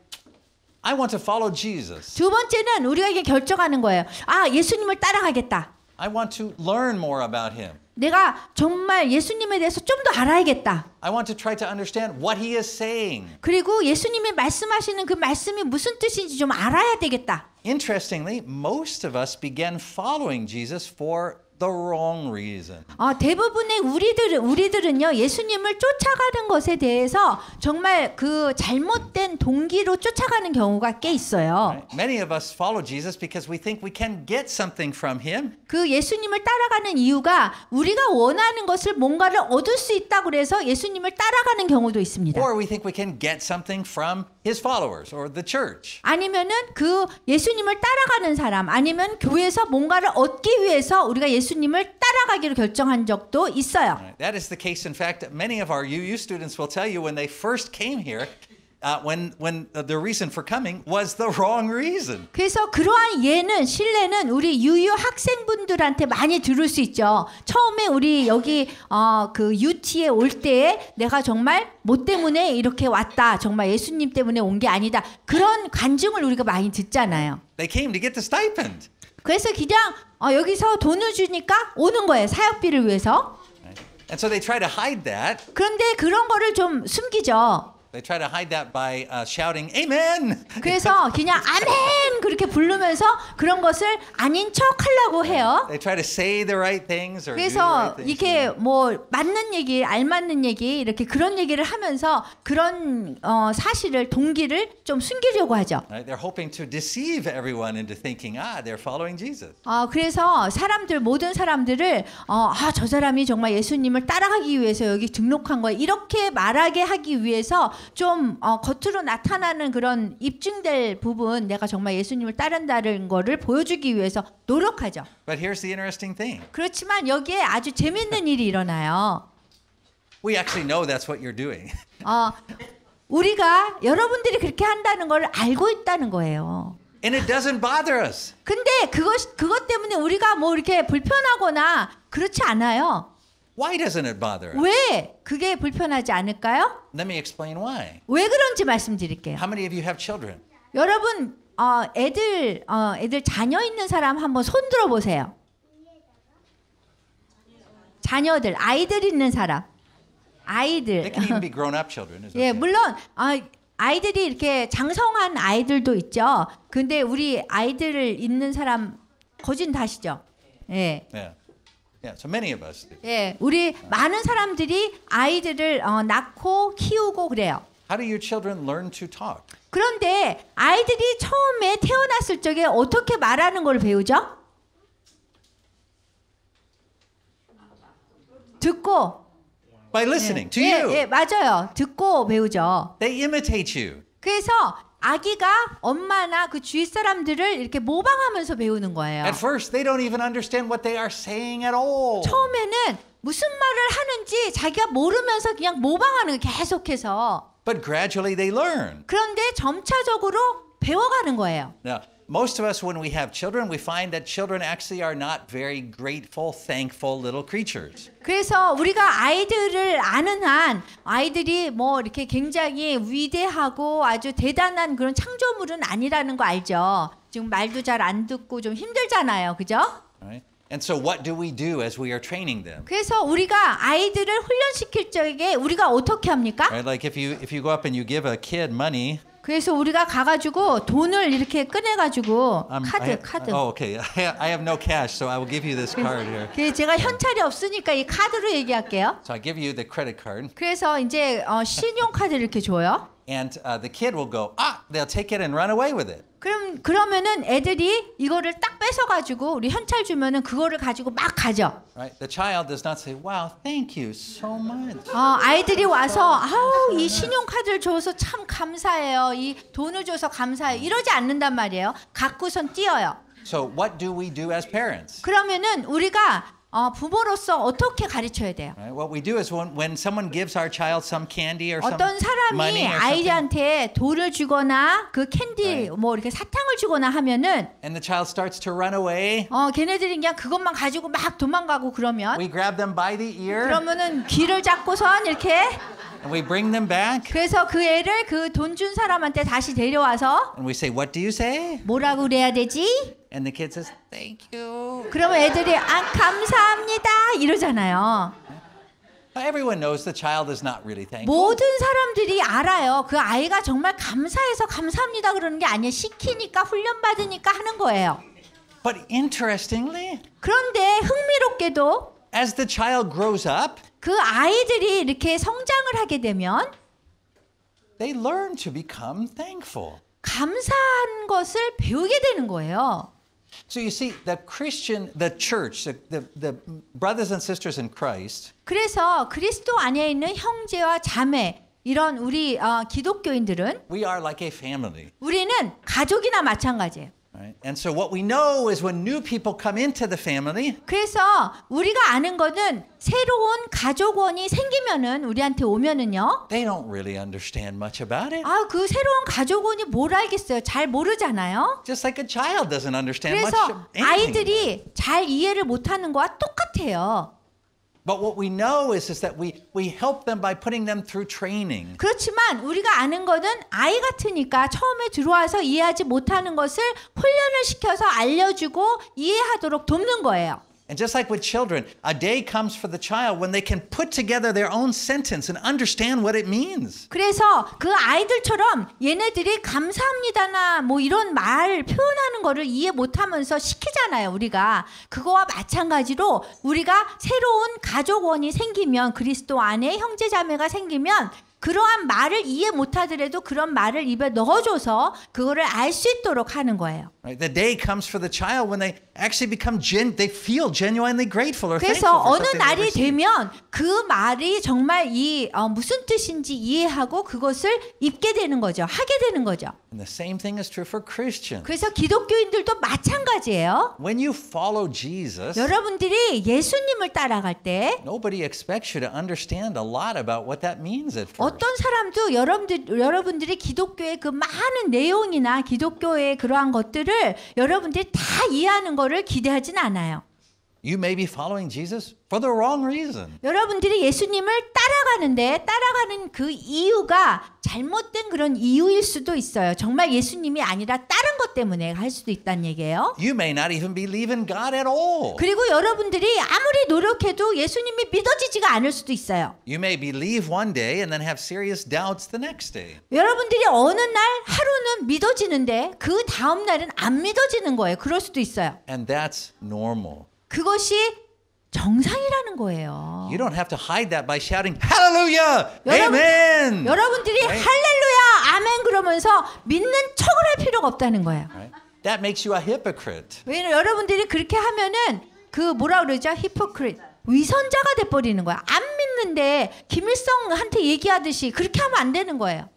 I want to follow Jesus. 두 번째는 우리가 이게 결정하는 거예요. 예수님을 따라가겠다. I want to learn more about him. 내가 정말 예수님에 대해서 좀 더 알아야겠다. I want to try to understand what he is saying. 그리고 예수님이 말씀하시는 그 말씀이 무슨 뜻인지 좀 알아야 되겠다. Interestingly, most of us began following Jesus for the wrong reason. 대부분의 우리들은요 예수님을 쫓아가는 것에 대해서 정말 그 잘못된 동기로 쫓아가는 경우가 꽤 있어요. Right? Many of us follow Jesus because we think we can get something from him. 그 예수님을 따라가는 이유가 우리가 원하는 것을 뭔가를 얻을 수 있다고 그래서 예수님을 따라가는 경우도 있습니다. Or we think we can get something from his followers or the church. 아니면은 그 예수님을 따라가는 사람 아니면 교회에서 뭔가를 얻기 위해서 우리가 예수님을 따라가기로 결정한 적도 있어요. Right? That is the case. In fact, many of our UU students will tell you when they first came here, when the reason for coming was the wrong reason. 그래서 그러한 신뢰는 우리 유유 학생분들한테 많이 들을 수 있죠. 처음에 우리 여기 그 UT에 올 때에 내가 정말 뭐 때문에 이렇게 왔다. 정말 예수님 때문에 온 게 아니다. 그런 간증을 우리가 많이 듣잖아요. They came to get the stipend. 그래서 그냥 여기서 돈을 주니까 오는 거예요. 사역비를 위해서. Right? And so they try to hide that. 그런데 그런 거를 좀 숨기죠. They try to hide that by shouting, Amen! 그래서 그냥 아멘 그렇게 부르면서 그런 것을 아닌 척 하려고 해요. They try to say the right things or do the 그래서 right things. 이게 뭐 맞는 얘기, 알맞는 얘기 이렇게 그런 얘기를 하면서 그런 사실을 동기를 좀 숨기려고 하죠. Right? They're hoping to deceive everyone into thinking, they're following Jesus. 그래서 모든 사람들을 저 사람이 정말 예수님을 따라가기 위해서 여기 등록한 거야 이렇게 말하게 하기 위해서 좀 겉으로 나타나는 그런 입증될 부분 내가 정말 예수님을 따른다는 거를 보여주기 위해서 노력하죠. But here's the interesting thing. 그렇지만 여기에 아주 재밌는 일이 일어나요. We actually know that's what you're doing. 우리가 여러분들이 그렇게 한다는 걸 알고 있다는 거예요. And it doesn't bother us. 근데 그것 때문에 우리가 뭐 이렇게 불편하거나 그렇지 않아요. Why doesn't it bother us? 왜 그게 불편하지 않을까요? Let me explain why. 왜 그런지 말씀드릴게요. How many of you have children? 여러분 애들 자녀 있는 사람 한번 손 들어 보세요. 자녀들, 아이들 있는 사람. 아이들. They can even be grown-up children. It's 예, okay. 물론 아이들이 이렇게 장성한 아이들도 있죠. 근데 우리 아이들을 있는 사람 거진 다시죠. 예. Yeah, so many of us do. 예, 우리 많은 사람들이 아이들을 낳고 키우고 그래요. How do your children learn to talk? 그런데 아이들이 처음에 태어났을 적에 어떻게 말하는 걸 배우죠? 듣고. By listening to 예, you. 예, 맞아요. 듣고 배우죠. They imitate you. 그래서 아기가 엄마나 그 주위 사람들을 이렇게 모방하면서 배우는 거예요. At first, they don't even understand what they are saying at all. 처음에는 무슨 말을 하는지 자기가 모르면서 그냥 모방하는 거예요. 계속해서. But gradually they learn. 그런데 점차적으로 배워가는 거예요. Now, most of us, when we have children, we find that children actually are not very grateful, thankful little creatures. 그래서 우리가 아이들을 아는 한 아이들이 뭐 이렇게 굉장히 위대하고 아주 대단한 그런 창조물은 아니라는 거 알죠? 지금 말도 잘 안 듣고 좀 힘들잖아요. 그죠? Right? And so what do we do as we are training them? 그래서 우리가 아이들을 훈련시킬 적에 우리가 어떻게 합니까? Right? Like if you go up and you give a kid money. 그래서 우리가 가가지고 돈을 이렇게 꺼내가지고 카드. Oh, okay. I have no cash, so I will give you this card here. 그래서 제가 현찰이 없으니까 이 카드로 얘기할게요. So I give you the credit card. 그래서 이제 신용카드를 이렇게 줘요. And the kid will go, they'll take it and run away with it. 그러면은 애들이 이거를 딱 뺏어가지고 우리 현찰 주면은 그거를 가지고 막 가죠. Right? The child does not say, wow, thank you so much. 아이들이 와서 이 신용카드를 줘서 참 감사해요. 이 돈을 줘서 감사해요. 이러지 않는단 말이에요. 갖고선 뛰어요. So what do we do as parents? 그러면은 우리가 부모로서 어떻게 가르쳐야 돼요? Right? What we do is when someone gives our child some candy or some 어떤 money 사람이 or something, 아이한테 돈을 주거나 그 캔디 뭐 이렇게 사탕을 주거나 하면은 and the child starts to run away, 걔네들이 그냥 그것만 가지고 막 도망가고 그러면 we grab them by the ear 그러면은 귀를 잡고선 이렇게 and we bring them back 그래서 그 애를 그 돈 준 사람한테 다시 데려와서 and we say, what do you say? 뭐라고 그래야 되지? And the kid says, thank you. 그러면 애들이 감사합니다 이러잖아요. Everyone knows the child is not really thankful. 모든 사람들이 알아요. 그 아이가 정말 감사해서 감사합니다 그러는 게 아니에요. 시키니까 훈련받으니까 하는 거예요. But interestingly, 그런데 흥미롭게도 as the child grows up, 그 아이들이 이렇게 성장을 하게 되면 they learn to become thankful. 감사한 것을 배우게 되는 거예요. So you see, the church, the brothers and sisters in Christ, 그래서 그리스도 안에 있는 형제와 자매 이런 우리 기독교인들은 we are like a family. 우리는 가족이나 마찬가지예요. Right? And so what we know is when new people come into the family, 그래서 우리가 아는 거는 새로운 가족원이 생기면은 우리한테 오면은요. they don't really understand much about it. 그 새로운 가족원이 뭘 알겠어요? 잘 모르잖아요. Just like a child doesn't understand much 그래서 of anything. 아이들이 잘 이해를 못하는 거와 똑같아요. But what we know is that we help them by putting them through training. 그렇지만 우리가 아는 거는 아이 같으니까 처음에 들어와서 이해하지 못하는 것을 훈련을 시켜서 알려주고 이해하도록 돕는 거예요. And just like with children, a day comes for the child when they can put together their own sentence and understand what it means. 그래서 그 아이들처럼 얘네들이 감사합니다나 뭐 이런 말 표현하는 거를 이해 못하면서 시키잖아요, 우리가. 그거와 마찬가지로 우리가 새로운 가족원이 생기면, 그리스도 안에 형제자매가 생기면 그러한 말을 이해 못하더라도 그런 말을 입에 넣어줘서 그거를 알 수 있도록 하는 거예요. Right? The day comes for the child when they actually become they feel genuinely grateful or thankful 그래서 for 어느 something 날이 they've received. 되면 그 말이 정말 무슨 뜻인지 이해하고 그것을 입게 되는 거죠. 하게 되는 거죠. And the same thing is true for Christians. 그래서 기독교인들도 마찬가지예요. When you follow Jesus, 여러분들이 예수님을 따라갈 때 nobody expects you to understand a lot about what that means at first. 어떤 사람도 여러분들이 기독교의 그 많은 내용이나 기독교의 그러한 것들을 여러분들이 다 이해하는 거를 기대하진 않아요. You may be following Jesus for the wrong reason. 여러분들이 예수님을 따라가는 그 이유가 잘못된 그런 이유일 수도 있어요. 정말 예수님이 아니라 다른 것 때문에 할 수도 있다는 얘기예요. You may not even believe in God at all. 그리고 여러분들이 아무리 노력해도 예수님이 믿어지지가 않을 수도 있어요. You may believe one day and then have serious doubts the next day. 여러분들이 어느 날 하루는 믿어지는데 그 다음 날은 안 믿어지는 거예요. 그럴 수도 있어요. And that's normal. 그것이 정상이라는 거예요. You don't have to hide that by shouting Hallelujah, Amen. 여러분들이 할렐루야, 아멘 그러면서 믿는 척을 할 필요가 없다는 거예요. Right? That makes you a hypocrite. 왜냐면 여러분들이 그렇게 하면은 그 뭐라 그러죠? 히포크릿. 위선자가 돼 버리는 거야. 안 믿는데 김일성한테 얘기하듯이 그렇게 하면 안 되는 거예요.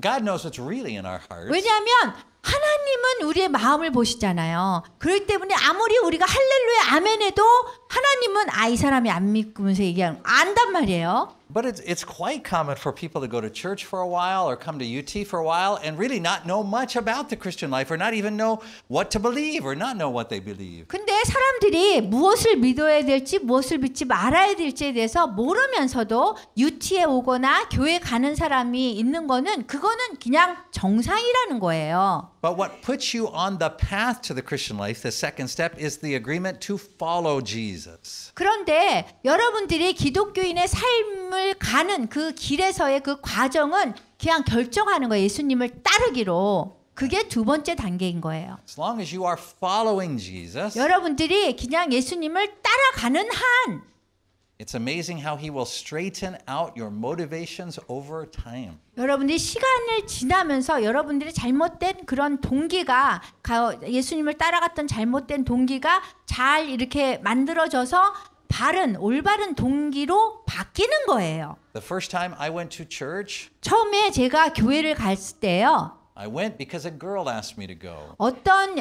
God knows what's really in our hearts. 왜냐하면 하나님은 우리의 마음을 보시잖아요. 그렇기 때문에 아무리 우리가 할렐루야 아멘해도 하나님은 이 사람이 안 믿으면서 얘기하는 안단 말이에요. But it's quite common for people to go to church for a while or come to UT for a while and really not know much about the Christian life or not even know what to believe or not know what they believe. 근데 사람들이 무엇을 믿어야 될지 무엇을 믿지 말아야 될지에 대해서 모르면서도 UT에 오거나 교회 가는 사람이 있는 거는 그거는 그냥 정상이라는 거예요. But what puts you on the path to the Christian life, the second step, is the agreement to follow Jesus. 그런데 여러분들이 기독교인의 삶을 가는 그 길에서의 그 과정은 그냥 결정하는 거예요. 예수님을 따르기로. 그게 두 번째 단계인 거예요. As long as you are following Jesus, 여러분들이 그냥 예수님을 따라가는 한 it's amazing how he will straighten out your motivations over time. 여러분들이 시간을 지나면서 여러분들이 잘못된 그런 동기가 예수님을 따라갔던 잘못된 동기가 잘 이렇게 만들어져서 올바른 동기로 바뀌는 거예요. The first time I went to church, 처음에 제가 교회를 갔을 때요. I went because a girl asked me to go. 어떤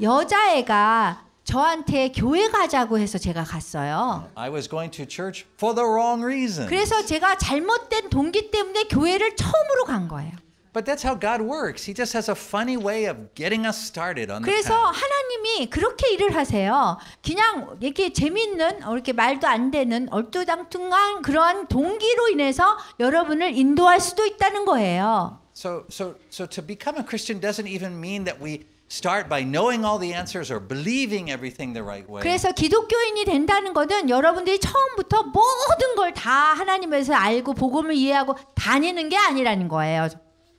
여자애가 저한테 교회 가자고 해서 제가 갔어요. I was going to church for the wrong reason. 그래서 제가 잘못된 동기 때문에 교회를 처음으로 간 거예요. But that's how God works. He just has a funny way of getting us started on the 그래서 path. 하나님이 그렇게 일을 하세요. 그냥 이렇게 재밌는 이렇게 말도 안 되는 얼토당토한 그런 동기로 인해서 여러분을 인도할 수도 있다는 거예요. So to become a Christian doesn't even mean that we start by knowing all the answers or believing everything the right way. 그래서 기독교인이 된다는 것은 여러분들이 처음부터 모든 걸 다 하나님에서 알고 복음을 이해하고 다니는 게 아니라는 거예요.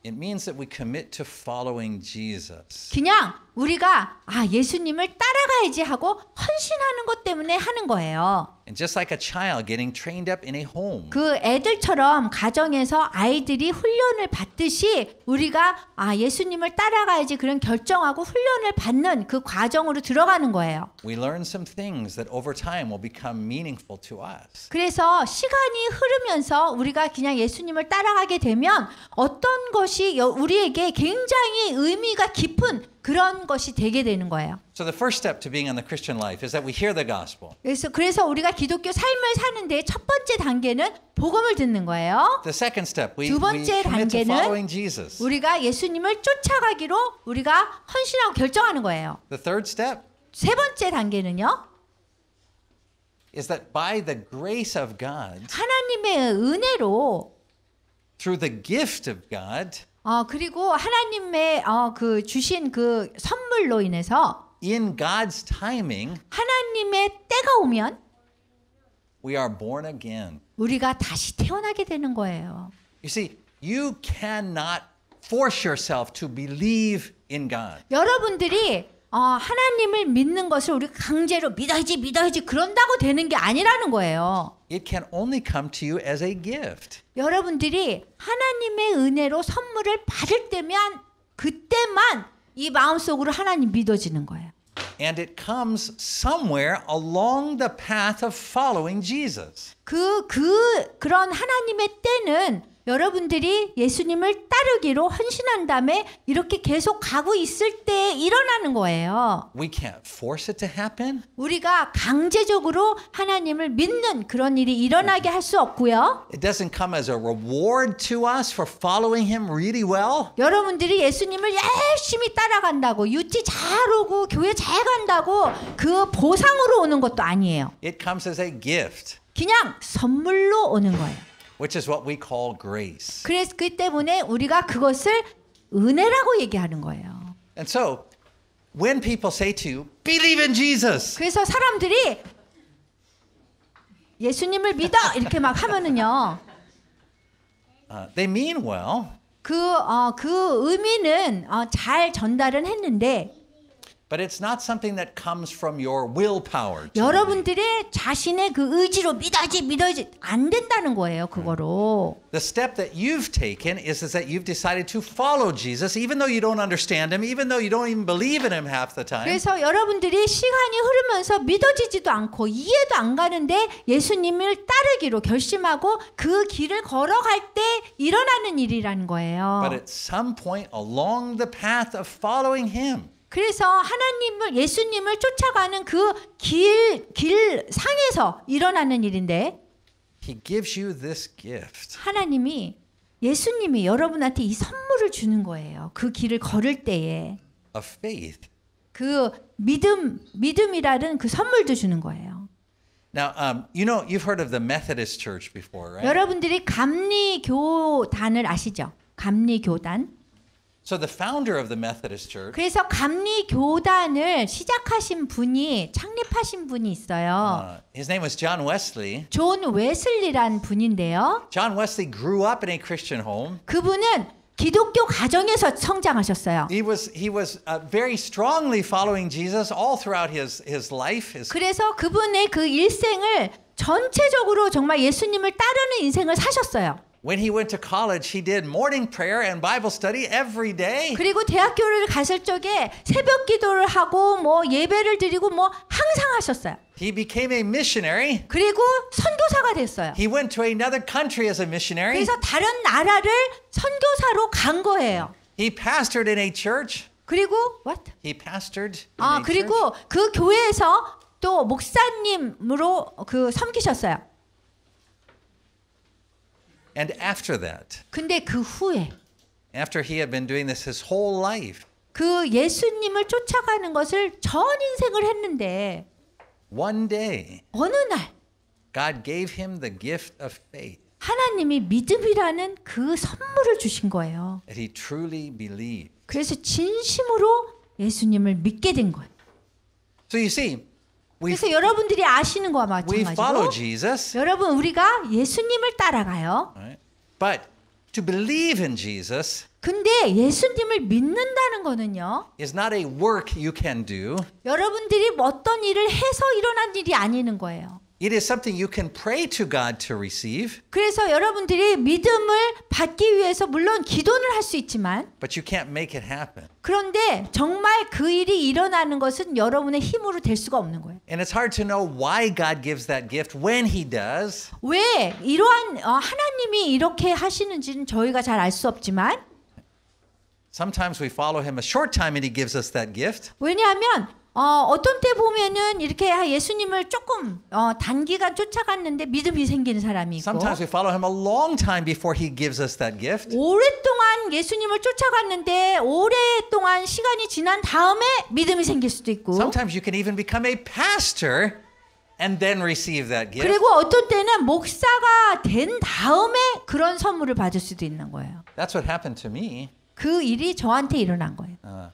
It means that we commit to following Jesus. 그냥 우리가 예수님을 따라가야지 하고 헌신하는 것 때문에 하는 거예요. And just like a child getting trained up in a home. 그 애들처럼 가정에서 아이들이 훈련을 받듯이 우리가 예수님을 따라가야지 그런 결정하고 훈련을 받는 그 과정으로 들어가는 거예요. We learn some things that over time will become meaningful to us. 그래서 시간이 흐르면서 우리가 그냥 예수님을 따라가게 되면 어떤 것이 우리에게 굉장히 의미가 깊은 그런 것이 되게 되는 거예요. So the first step to being in the Christian life is that we hear the gospel. 그래서 우리가 기독교 삶을 사는데 첫 번째 단계는 복음을 듣는 거예요. The second step, we 두 번째 commit to 단계는 following Jesus. 우리가 예수님을 쫓아가기로 우리가 헌신하고 결정하는 거예요. The third step 세 번째 단계는요. is that by the grace of God, 하나님의 은혜로 through the gift of God, 그리고 하나님의 그 주신 그 선물로 인해서 in God's timing, 하나님의 때가 오면 we are born again. 우리가 다시 태어나게 되는 거예요. You see, you cannot force yourself to believe in God. 여러분들이 하나님을 믿는 것을 우리가 강제로 믿어야지 그런다고 되는 게 아니라는 거예요. It can only come to you as a gift. 여러분들이 하나님의 은혜로 선물을 받을 때면 그때만 이 마음속으로 하나님 믿어지는 거예요. And it comes somewhere along the path of following Jesus. 그런 하나님의 때는 여러분들이 예수님을 따르기로 헌신한 다음에 이렇게 계속 가고 있을 때 일어나는 거예요. We can't force it to happen. 우리가 강제적으로 하나님을 믿는 그런 일이 일어나게 할 수 없고요. It doesn't come as a reward to us for following him really well. 여러분들이 예수님을 열심히 따라간다고 유치 잘 오고 교회 잘 간다고 그 보상으로 오는 것도 아니에요. It comes as a gift, 그냥 선물로 오는 거예요. which is what we call grace. 그래서 그 때문에 우리가 그것을 은혜라고 얘기하는 거예요. And so, when people say to you, believe in Jesus, 그래서 사람들이 예수님을 믿어 이렇게 막 하면은요. they mean well, 그 의미는 잘 전달은 했는데 but it's not something that comes from your willpower. 여러분들의 자신의 그 의지로 믿어야지 안 된다는 거예요. 그거로. The step that you've taken is that you've decided to follow Jesus, even though you don't understand him, even though you don't even believe in him half the time. 그래서 여러분들이 시간이 흐르면서 믿어지지도 않고 이해도 안 가는데 예수님을 따르기로 결심하고 그 길을 걸어갈 때 일어나는 일이라는 거예요. But at some point along the path of following him, 그래서 예수님을 쫓아가는 그 길 상에서 일어나는 일인데 he gives you this gift 예수님이 여러분한테 이 선물을 주는 거예요. 그 길을 걸을 때에 of faith. 그 믿음이라는 그 선물도 주는 거예요. Now, you've heard of the Methodist Church before, right? 여러분들이 감리교단을 아시죠? 감리교단. So the founder of the Methodist Church, 그래서 감리교단을 창립하신 분이 있어요. his name was John Wesley. 존 웨슬리란 분인데요. John Wesley grew up in a Christian home. 그분은 기독교 가정에서 성장하셨어요. He was very strongly following Jesus all throughout his life. 그래서 그분의 그 일생을 전체적으로 정말 예수님을 따르는 인생을 사셨어요. When he went to college, he did morning prayer and Bible study every day. 그리고 대학교를 갔을 적에 새벽 기도를 하고 예배를 드리고 항상 하셨어요. He became a missionary. 그리고 선교사가 됐어요. He went to another country as a missionary. 그래서 다른 나라를 선교사로 간 거예요. He pastored in a church. 그리고 what? He pastored in a 그리고 church. 그 교회에서 또 목사님으로 섬기셨어요. And after that, 근데 그 후에 after he had been doing this his whole life, 그 예수님을 쫓아가는 것을 전 인생을 했는데 one day, 어느 날 God gave him the gift of faith 하나님이 믿음이라는 그 선물을 주신 거예요. that he truly believed. 그래서 진심으로 예수님을 믿게 된 거예요. So you see, 그래서 여러분들이 아시는 거와 we follow 마찬가지로 Jesus, 여러분 우리가 예수님을 따라가요. right? But to believe in Jesus 근데 예수님을 믿는다는 거는요. is not a work you can do. 여러분들이 어떤 일을 해서 일어난 일이 아니는 거예요. It is something you can pray to God to receive, 그래서 여러분들이 믿음을 받기 위해서 물론 기도는 할 수 있지만 but you can't make it happen. 그런데 정말 그 일이 일어나는 것은 여러분의 힘으로 될 수가 없는 거예요. And it's hard to know why God gives that gift when he does. 왜 이러한 하나님이 이렇게 하시는지는 저희가 잘 알 수 없지만 Sometimes we follow him a short time and he gives us that gift. 왜냐하면 어떤 때 보면은 이렇게 예수님을 조금 단기간 쫓아갔는데 믿음이 생기는 사람이 있고 Sometimes we follow him a long time before he gives us that gift. 오랫동안 예수님을 쫓아갔는데 오랫동안 시간이 지난 다음에 믿음이 생길 수도 있고 Sometimes you can even become a pastor and then receive that gift. 그리고 어떤 때는 목사가 된 다음에 그런 선물을 받을 수도 있는 거예요. That's what happened to me. 그 일이 저한테 일어난 거예요.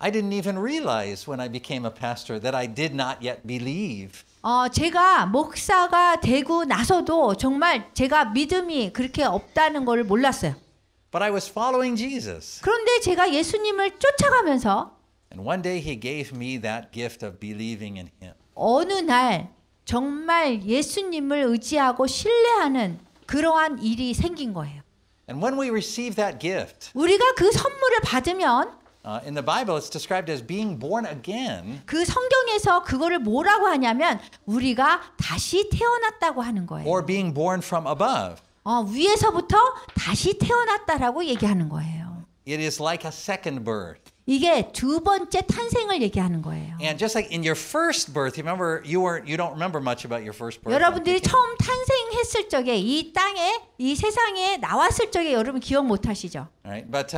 I didn't even realize when I became a pastor that I did not yet believe. 제가 목사가 되고 나서도 정말 제가 믿음이 그렇게 없다는 걸 몰랐어요. But I was following Jesus. 그런데 제가 예수님을 쫓아가면서 And one day he gave me that gift of believing in him. 어느 날 정말 예수님을 의지하고 신뢰하는 그러한 일이 생긴 거예요. And when we receive that gift, 우리가 그 선물을 받으면 in the Bible it's described as being born again. 그 성경에서 그거를 뭐라고 하냐면 우리가 다시 태어났다고 하는 거예요. Or being born from above. 위에서부터 다시 태어났다라고 얘기하는 거예요. It is like a second birth. 이게 두 번째 탄생을 얘기하는 거예요. And just like in your first birth, you remember you don't remember much about your first birth. 여러분들이 처음 탄생했을 적에 이 땅에 이 세상에 나왔을 적에 여러분 기억 못 하시죠? Right? But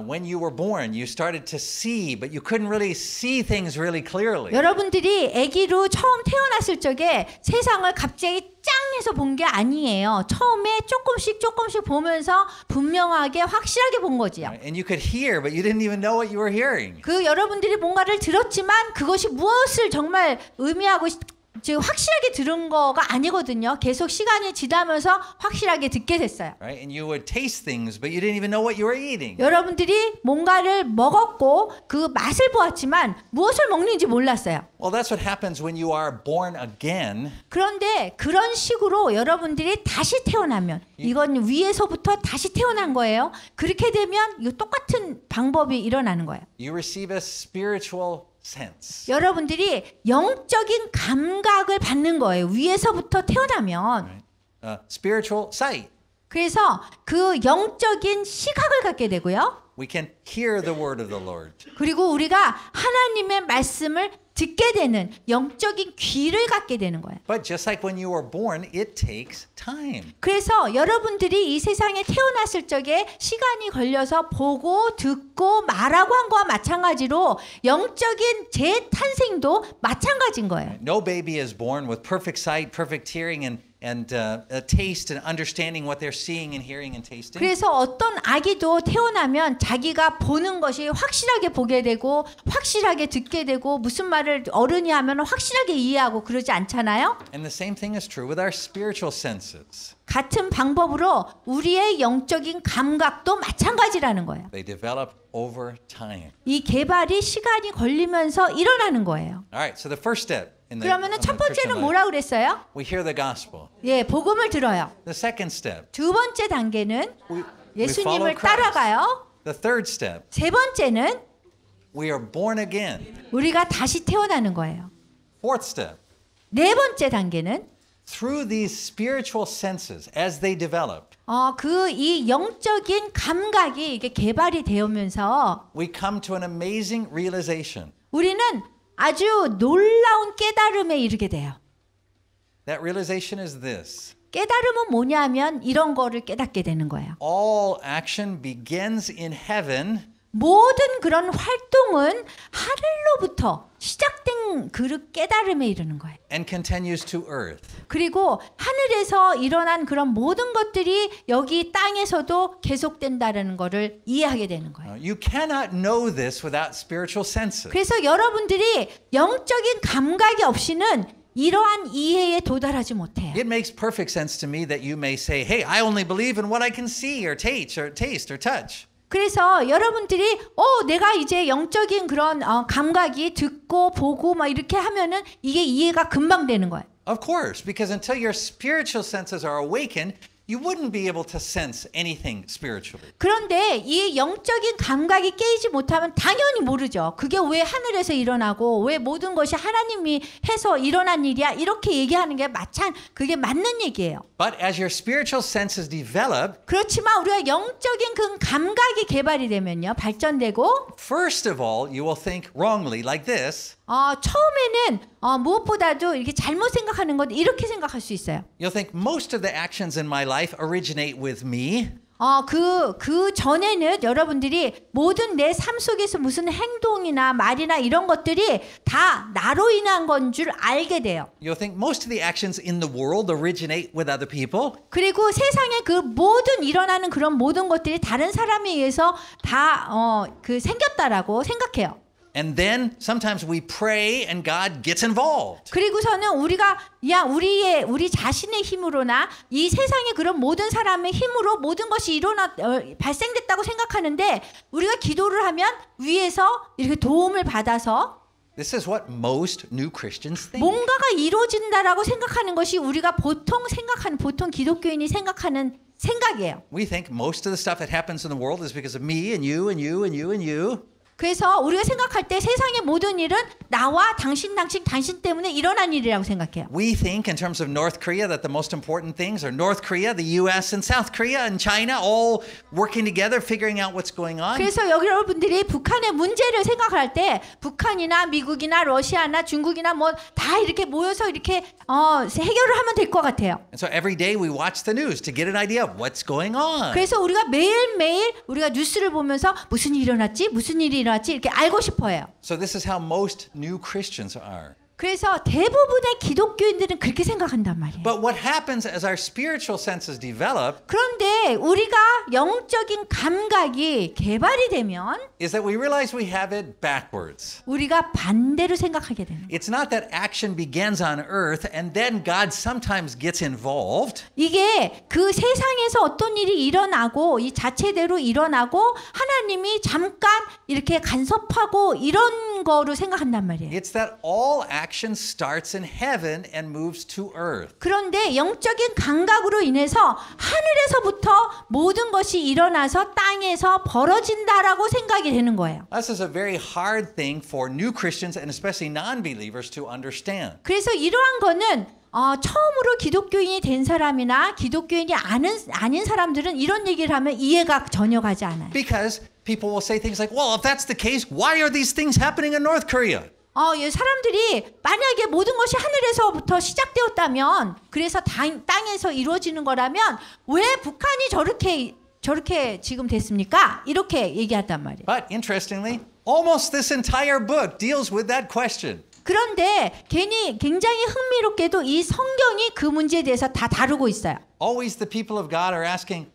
when you were born, you started to see, but you couldn't really see things really clearly. 여러분들이 아기로 처음 태어났을 적에 세상을 갑자기 짱 해서 본 게 아니에요. 처음에 조금씩 보면서 분명하게 확실하게 본 거지요. Right? And you could hear, but you didn't even know what you were hearing. 그 여러분들이 뭔가를 들었지만 그것이 무엇을 정말 의미하고 지금 확실하게 들은 거가 아니거든요. 계속 시간이 지나면서 확실하게 듣게 됐어요. Right? And you would taste things, but you didn't even know what you were eating. 여러분들이 뭔가를 먹었고 그 맛을 보았지만 무엇을 먹는지 몰랐어요. Well, that's what happens when you are born again. 그런데 그런 식으로 여러분들이 다시 태어나면 이건 위에서부터 다시 태어난 거예요. 그렇게 되면 이 똑같은 방법이 일어나는 거예요. You receive a spiritual sense. 여러분들이 영적인 감각을 받는 거예요. 위에서부터 태어나면. Spiritual sight. 그래서 그 영적인 시각을 갖게 되고요. We can hear the word of the Lord. 그리고 우리가 하나님의 말씀을 듣게 되는 영적인 귀를 갖게 되는 거예요. But just like when you were born, it takes time. 그래서 여러분들이 이 세상에 태어났을 적에 시간이 걸려서 보고 듣고 말하고 한 거와 마찬가지로 영적인 재탄생도 마찬가지인 거예요. No baby is born with perfect sight, perfect hearing, and taste and understanding what they're seeing and hearing and tasting. 그래서 어떤 아기도 태어나면 자기가 보는 것이 확실하게 보게 되고 확실하게 듣게 되고 무슨 말을 어른이 하면 확실하게 이해하고 그러지 않잖아요. And the same thing is true with our spiritual senses. 같은 방법으로 우리의 영적인 감각도 마찬가지라는 거예요. They develop over time. 이 개발이 시간이 걸리면서 일어나는 거예요. All right, so the first step in the 그러면은 첫 Christian 번째는 life, 뭐라 그랬어요? we hear the gospel. 예, 복음을 들어요. The second step, 두 번째 단계는 we follow 예수님을 Christ. 따라가요. The third step, 세 번째는 we are born again. 우리가 다시 태어나는 거예요. Fourth step, 네 번째 단계는 through these spiritual senses as they develop, 이 영적인 감각이 이게 개발이 되면서 we come to an amazing realization. 우리는 아주 놀라운 깨달음에 이르게 돼요. That realization is this. 깨달음은 뭐냐면 이런 거를 깨닫게 되는 거예요. All action begins in heaven 모든 그런 활동은 하늘로부터 시작된 그 깨달음에 이르는 거예요. and continues to earth. 그리고 하늘에서 일어난 그런 모든 것들이 여기 땅에서도 계속된다는 것을 이해하게 되는 거예요. You cannot know this without spiritual senses. 그래서 여러분들이 영적인 감각이 없이는 이러한 이해에 도달하지 못해요. It makes perfect sense to me that you may say, "Hey, I only believe in what I can see or taste or touch." 그래서 여러분들이 내가 이제 영적인 그런 감각이 듣고 보고 막 이렇게 하면은 이게 이해가 금방 되는 거예요. Of course, because until your spiritual senses are awakened, you wouldn't be able to sense anything spiritually. 그런데 이 영적인 감각이 깨이지 못하면 당연히 모르죠. 그게 왜 하늘에서 일어나고 왜 모든 것이 하나님이 해서 일어난 일이야 이렇게 얘기하는 게 그게 맞는 얘기예요. But as your spiritual senses develop, 그렇지만 우리가 영적인 그 감각이 개발이 되면요, 발전되고 first of all, you will think wrongly like this. 처음에는 무엇보다도 이렇게 잘못 생각하는 것 이렇게 생각할 수 있어요. You'll think most of the actions in my life originate with me. 그 전에는 여러분들이 모든 내 삶 속에서 무슨 행동이나 말이나 이런 것들이 다 나로 인한 건 줄 알게 돼요. You'll think most of the actions in the world originate with other people. 그리고 세상에 그 모든 일어나는 그런 모든 것들이 다른 사람에 의해서 다 생겼다라고 생각해요. And then sometimes we pray and God gets involved. 그리고서는 우리가 우리 자신의 힘으로나 이 세상의 그런 모든 사람의 힘으로 모든 것이 발생됐다고 생각하는데 우리가 기도를 하면 위에서 이렇게 도움을 받아서 This is what most new Christians think. 뭔가가 이루어진다라고 생각하는 것이 우리가 보통 기독교인이 생각하는 생각이에요. We think most of the stuff that happens in the world is because of me and you and you and you and you. 그래서 우리가 생각할 때 세상의 모든 일은 나와 당신 때문에 일어난 일이라고 생각해요. We think in terms of North Korea that the most important things are North Korea, the US and South Korea and China all working together figuring out what's going on. 그래서 여러분들이 북한의 문제를 생각할 때 북한이나 미국이나 러시아나 중국이나 뭐 다 이렇게 모여서 이렇게 해결을 하면 될 것 같아요. And so every day we watch the news to get an idea of what's going on. 그래서 우리가 매일매일 우리가 뉴스를 보면서 무슨 일이 일어났지? 무슨 일이 일어났지? 이렇게 알고 싶어해요. So this is how most new Christians are. 그래서 대부분의 기독교인들은 그렇게 생각한단 말이에요. But what happens as our spiritual senses develop 그런데 우리가 영적인 감각이 개발이 되면 is that we realize we have it backwards. 우리가 반대로 생각하게 되는 거예요. It's not that action begins on earth and then God sometimes gets involved. 이게 그 세상에서 어떤 일이 일어나고 이 자체대로 일어나고 하나님이 잠깐 이렇게 간섭하고 이런 거로 생각한단 말이에요. It's that all action starts in heaven and moves to earth. 그런데 영적인 감각으로 인해서 하늘에서부터 모든 것이 일어나서 땅에서 벌어진다라고 생각이 되는 거예요. This is a very hard thing for new Christians and especially non-believers to understand. 그래서 이러한 거는 처음으로 기독교인이 된 사람이나 기독교인이 아닌 사람들은 이런 얘기를 하면 이해가 전혀 가지 않아요. Because people will say things like, well, if that's the case, why are these things happening in North Korea? 사람들이 만약에 모든 것이 하늘에서부터 시작되었다면 그래서 땅에서 이루어지는 거라면 왜 북한이 저렇게 지금 됐습니까? 이렇게 얘기했단 말이에요. But interestingly, almost this entire book deals with that question. 그런데 굉장히 흥미롭게도 이 성경이 그 문제에 대해서 다 다루고 있어요. Always the people of God are asking,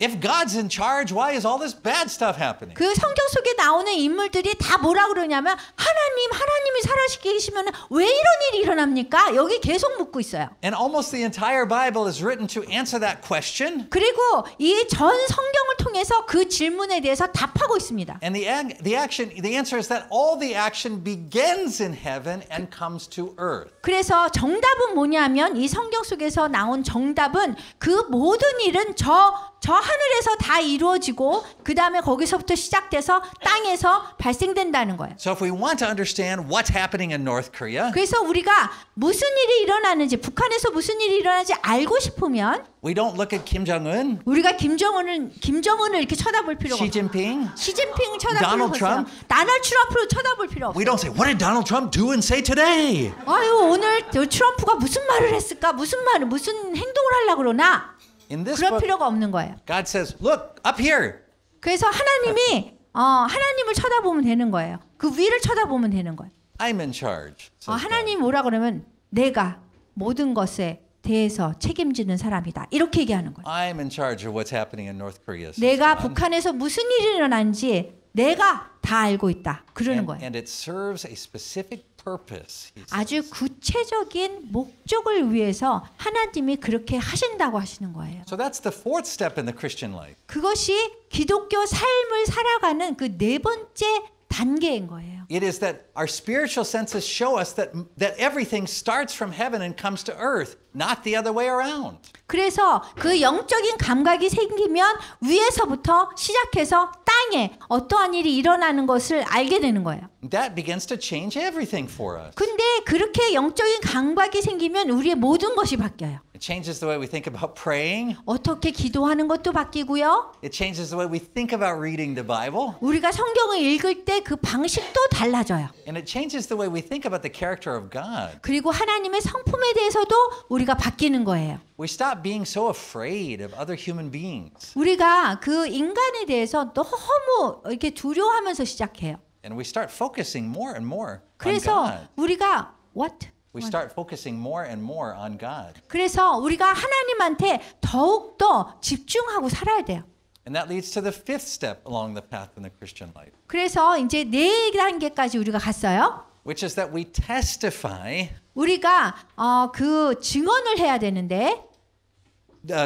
if God's in charge, why is all this bad stuff happening? 그 성경 속에 나오는 인물들이 다 뭐라 그러냐면 하나님이 살아계시면 왜 이런 일이 일어납니까? 여기 계속 묻고 있어요. And almost the entire Bible is written to answer that question. 그리고 이 전 성경을 통해서 그 질문에 대해서 답하고 있습니다. And the answer is that all the action begins in heaven and comes to earth. 그래서 정답은 뭐냐면 이 성경 속에서 나온 정답은 그 모든 일은 저 하늘에서 다 이루어지고 그 다음에 거기서부터 시작돼서 땅에서 발생된다는 거예요. So if we want to understand what's happening in North Korea, 그래서 우리가 무슨 일이 일어나는지 북한에서 무슨 일이 일어나는지 알고 싶으면 we don't look at Kim Jong-un, 우리가 김정은을 이렇게 쳐다볼 필요가 Xi 없어요. Jinping. 시진핑을 쳐다볼 Donald 필요가 없어요. 도널드 트럼프를 쳐다볼 필요 We 없어요. don't say, what did Donald Trump do and say today? 아유 오늘 트럼프가 무슨 말을 했을까? 무슨 행동을 하려고 그러나? In this 그럴 book, 필요가 없는 거예요. God says, look, up here. 그래서 하나님을 쳐다보면 되는 거예요. 그 위를 쳐다보면 되는 거예요. I'm in charge. says God. 하나님 뭐라 그러면 내가 모든 것에 대해서 책임지는 사람이다. 이렇게 얘기하는 거예요. I'm in charge of what's happening in North Korea. says 내가 God. 북한에서 무슨 일이 일어난지 내가 다 알고 있다. 그러는 거예요. And it serves a specific purpose. he says. 아주 구체적인 목적을 위해서 하나님이 그렇게 하신다고 하시는 거예요. So that's the fourth step in the Christian life. 그것이 기독교 삶을 살아가는 그 네 번째 단계인 거예요. It is that our spiritual senses show us that everything starts from heaven and comes to earth, not the other way around. 그래서 그 영적인 감각이 생기면 위에서부터 시작해서 땅에 어떠한 일이 일어나는 것을 알게 되는 거예요. That begins to change everything for us. 근데 그렇게 영적인 감각이 생기면 우리의 모든 것이 바뀌어요. It changes the way we think about praying. 어떻게 기도하는 것도 바뀌고요. It changes the way we think about reading the Bible. 우리가 성경을 읽을 때 그 방식도 달라져요. And it changes the way we think about the character of God. 그리고 하나님의 성품에 대해서도 우리가 바뀌는 거예요. We stop being so afraid of other human beings. 우리가 그 인간에 대해서 너무 이렇게 두려워하면서 시작해요. And we start focusing more and more on 그래서 God. 우리가 We start focusing more and more on God. 그래서 우리가 하나님한테 더욱 더 집중하고 살아야 돼요. And that leads to the fifth step along the path in the Christian life, 그래서 이제 4단계까지 우리가 갔어요. which is that we testify 우리가 그 증언을 해야 되는데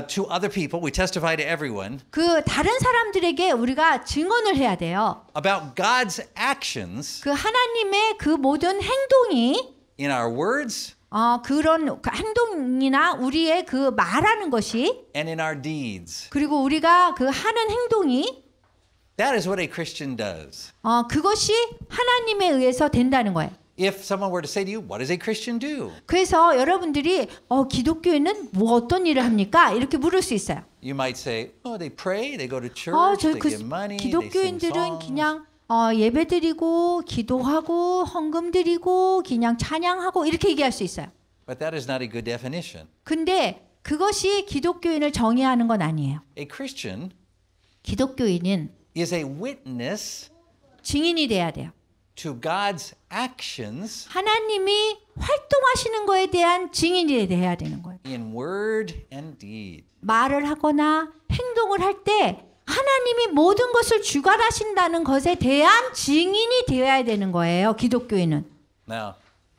to other people. We testify to everyone 그 다른 사람들에게 우리가 증언을 해야 돼요. about God's actions 그 하나님의 그 모든 행동이 in our words 그런 행동이나 우리의 그 말하는 것이 and in our deeds. 그리고 우리가 그 하는 행동이 That is what a Christian does. 그것이 하나님에 의해서 된다는 거예요. If someone were to say to you, what does a Christian do? 그래서 여러분들이 기독교인은 뭐 어떤 일을 합니까? 이렇게 물을 수 있어요. You might say, oh, they pray, they go to church, 저 they give money, they sing 기독교인들은 songs. 그냥 예배드리고 기도하고 헌금 드리고 그냥 찬양하고 이렇게 얘기할 수 있어요. But that is not a good definition. 근데 그것이 기독교인을 정의하는 건 아니에요. A Christian 기독교인은 is a witness 증인이 돼야 돼요. to God's actions 하나님이 활동하시는 거에 대한 증인이 돼야 되는 거예요. in word and deed. 말을 하거나 행동을 할 때 하나님이 모든 것을 주관하신다는 것에 대한 증인이 되어야 되는 거예요. 기독교인은. Now,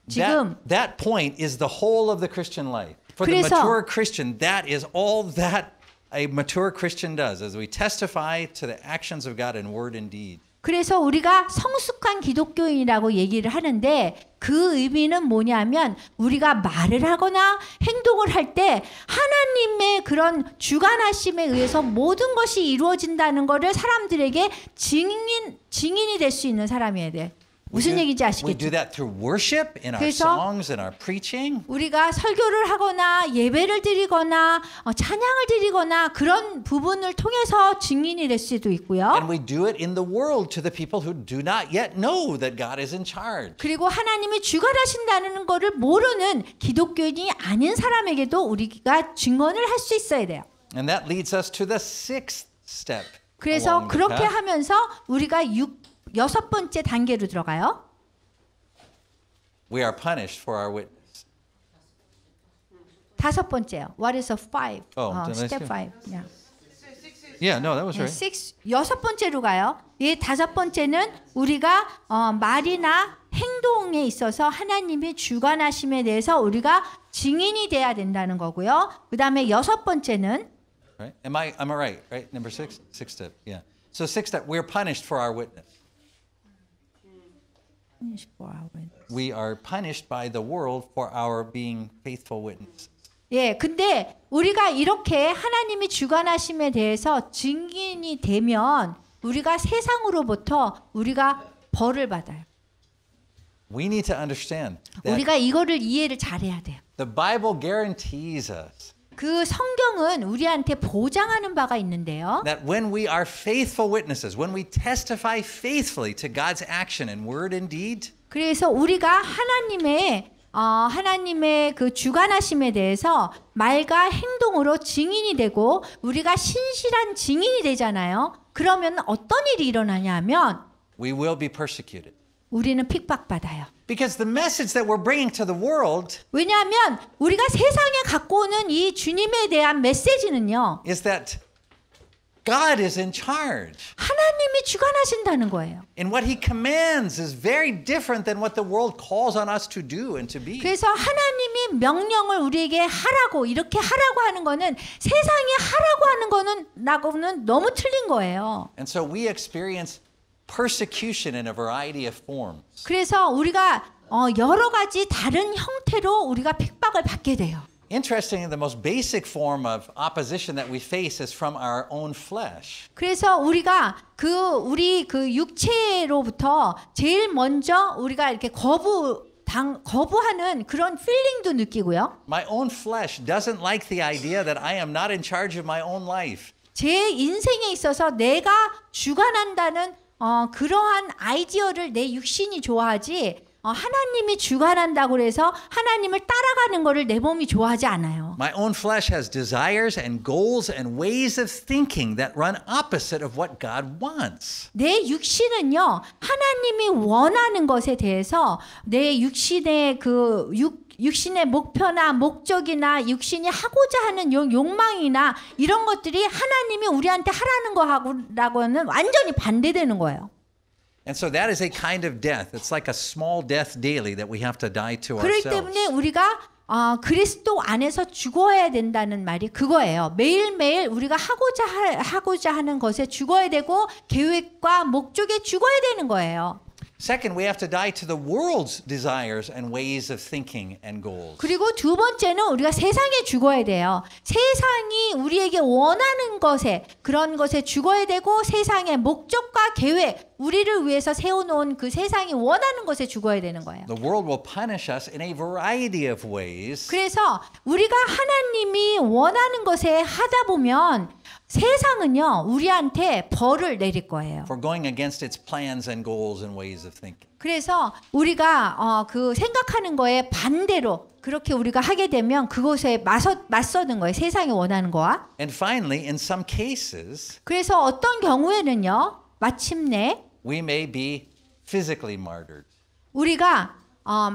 지금 that point is the whole of the Christian life. For the 그래서 mature Christian, that is all that a mature Christian does, as we testify to the actions of God in word and deed. 그래서 우리가 성숙한 기독교인이라고 얘기를 하는데 그 의미는 뭐냐면 우리가 말을 하거나 행동을 할 때 하나님의 그런 주관하심에 의해서 모든 것이 이루어진다는 것을 사람들에게 증인이 될 수 있는 사람이어야 돼. 무슨 얘기인지 We 아시겠죠? do that through worship, in our 그래서 songs, in our preaching. 우리가 설교를 하거나 예배를 드리거나 찬양을 드리거나 그런 부분을 통해서 증인이 될 수도 있고요. And we do it in the world to the people who do not yet know that God is in charge. 그리고 하나님이 주관하신다는 것을 모르는 기독교인이 아닌 사람에게도 우리가 증언을 할 수 있어야 돼요. And that leads us to the sixth step. 그래서 along the 그렇게 path. 하면서 우리가 6번째 단계로 들어가요. We are punished for our witness. 5번째요. What is a 5? let's step go. 5. Yeah. Yeah, no, that was right. 6번째로 가요. 이 5번째는 우리가 말이나 행동에 있어서 하나님의 주관하심에 대해서 우리가 증인이 돼야 된다는 거고요. 그다음에 6번째는 Right? Am I right? Right? Number six? Sixth step. Yeah. So sixth step, we're punished for our witness. We are punished by the world for our being faithful witnesses. 예, 근데 우리가 이렇게 하나님이 주관하심에 대해서 증인이 되면 우리가 세상으로부터 우리가 벌을 받아요. We need to understand that 우리가 이거를 이해를 잘해야 돼요. the Bible guarantees us 그 성경은 우리한테 보장하는 바가 있는데요. that when we are faithful witnesses, when we testify faithfully to God's action in word and deed, 그래서 우리가 하나님의 그 주관하심에 대해서 말과 행동으로 증인이 되고 우리가 신실한 증인이 되잖아요. 그러면 어떤 일이 일어나냐면 we will be persecuted. 우리는 핍박받아요. Because the message that we're bringing to the world 왜냐하면 우리가 세상에 갖고 오는 이 주님에 대한 메시지는요. is that God is in charge. 하나님이 주관하신다는 거예요. And what he commands is very different than what the world calls on us to do and to be. 그래서 하나님이 명령을 우리에게 하라고 이렇게 하라고 하는 거는 세상에 하라고 하는 거는 나고는 너무 틀린 거예요. And so we experience persecution in a variety of forms. 그래서 우리가 여러 가지 다른 형태로 우리가 핍박을 받게 돼요. Interestingly, the most basic form of opposition that we face is from our own flesh. 그래서 우리가 우리 육체로부터 제일 먼저 우리가 이렇게 거부하는 그런 필링도 느끼고요. My own flesh doesn't like the idea that I am not in charge of my own life. 제 인생에 있어서 내가 주관한다는 그러한 아이디어를 내 육신이 좋아하지 하나님이 주관한다고 해서 하나님을 따라가는 거를 내 몸이 좋아하지 않아요. My own flesh has desires and goals and ways of thinking that run opposite of what God wants. 내 육신은요 하나님이 원하는 것에 대해서 내 육신의 그 육신의 목표나 목적이나 육신이 하고자 하는 욕망이나 이런 것들이 하나님이 우리한테 하라는 거하고라고는 완전히 반대되는 거예요. And so that is a kind of death. It's like a small death daily that we have to die to 그렇기 ourselves. 때문에 우리가 그리스도 안에서 죽어야 된다는 말이 그거예요. 매일매일 우리가 하고자 하는 것에 죽어야 되고 계획과 목적에 죽어야 되는 거예요. Second, we have to die to the world's desires and ways of thinking and goals. 그리고 두 번째는 우리가 세상에 죽어야 돼요. 세상이 우리에게 원하는 것에 그런 것에 죽어야 되고 세상의 목적과 계획 우리를 위해서 세워놓은 그 세상이 원하는 것에 죽어야 되는 거예요. The world will punish us in a variety of ways. 그래서 우리가 하나님이 원하는 것에 하다 보면 세상은요 우리한테 벌을 내릴 거예요. For going against its plans and goals and ways of thinking. 그래서 우리가 그 생각하는 거에 반대로 그렇게 우리가 하게 되면 그것에 맞서는 거예요. 세상이 원하는 거와. And finally, in some cases, 그래서 어떤 경우에는요. 마침내 we may be physically martyred. 우리가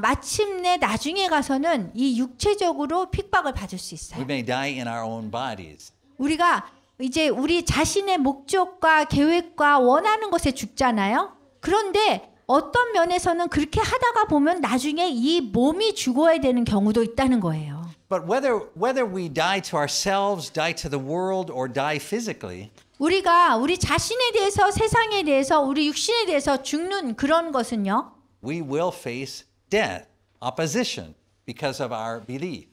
마침내 나중에 가서는 이 육체적으로 핍박을 받을 수 We 있어요. may die in our own bodies. 우리가 이제 우리 자신의 목적과 계획과 원하는 것에 죽잖아요. 그런데 어떤 면에서는 그렇게 하다가 보면 나중에 이 몸이 죽어야 되는 경우도 있다는 거예요. But whether we die to ourselves, die to the world, or die physically, 우리가 우리 자신에 대해서 세상에 대해서 우리 육신에 대해서 죽는 그런 것은요. we will face death, opposition, because of our belief.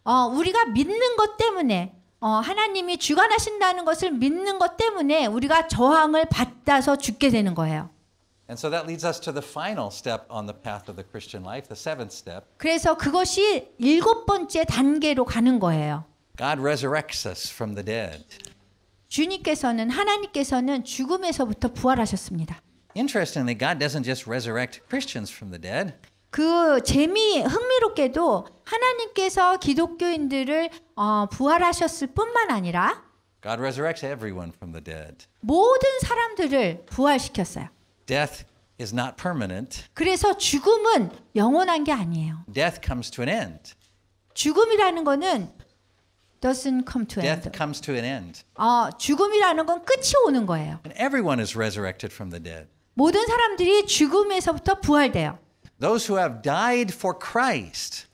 우리가 믿는 것 때문에 하나님이 주관하신다는 것을 믿는 것 때문에 우리가 저항을 받아서 죽게 되는 거예요. And so that leads us to the final step on the path of the Christian life, the seventh step. 그래서 그것이 7번째 단계로 가는 거예요. God resurrects us from the dead. 하나님께서는 죽음에서부터 부활하셨습니다. Interestingly, God doesn't just resurrect Christians from the dead. 흥미롭게도 하나님께서 기독교인들을 부활하셨을 뿐만 아니라 God resurrects everyone from the dead. 모든 사람들을 부활시켰어요. Death is not permanent. 그래서 죽음은 영원한 게 아니에요. Death comes to an end. 죽음이라는 거는 doesn't come to an Death end. comes to an end. 죽음이라는 건 끝이 오는 거예요. And everyone is resurrected from the dead. 모든 사람들이 죽음에서부터 부활돼요. Those who have died for Christ,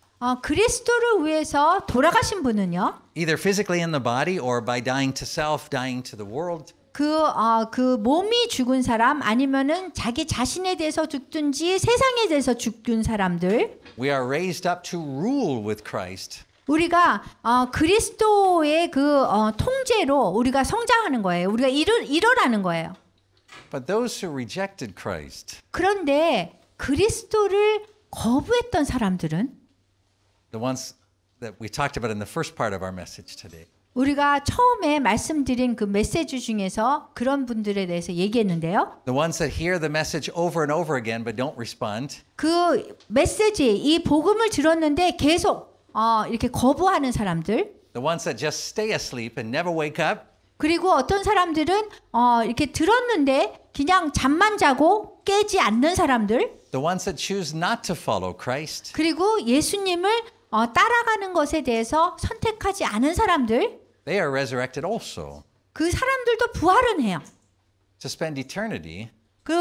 그리스도를 위해서 돌아가신 분은요. either physically in the body or by dying to self, dying to the world, 그 몸이 죽은 사람 아니면은 자기 자신에 대해서 죽든지 세상에 대해서 죽은 사람들 we are raised up to rule with Christ. 우리가 그리스도의 통제로 우리가 성장하는 거예요. 우리가 일어나는 거예요. But those who rejected Christ, 그런데 그리스도를 거부했던 사람들은 the ones that we talked about in the first part of our message today, 우리가 처음에 말씀드린 그 메시지 중에서 그런 분들에 대해서 얘기했는데요. the ones that hear the message over and over again but don't respond, 그 메시지, 이 복음을 들었는데 계속 이렇게 거부하는 사람들, the ones that just stay asleep and never wake up, 그리고 어떤 사람들은 이렇게 들었는데 그냥 잠만 자고 깨지 않는 사람들, the ones that choose not to follow Christ, 그리고 예수님을 따라가는 것에 대해서 선택하지 않은 사람들, they are resurrected also 그 사람들도 부활은 해요. to spend eternity 그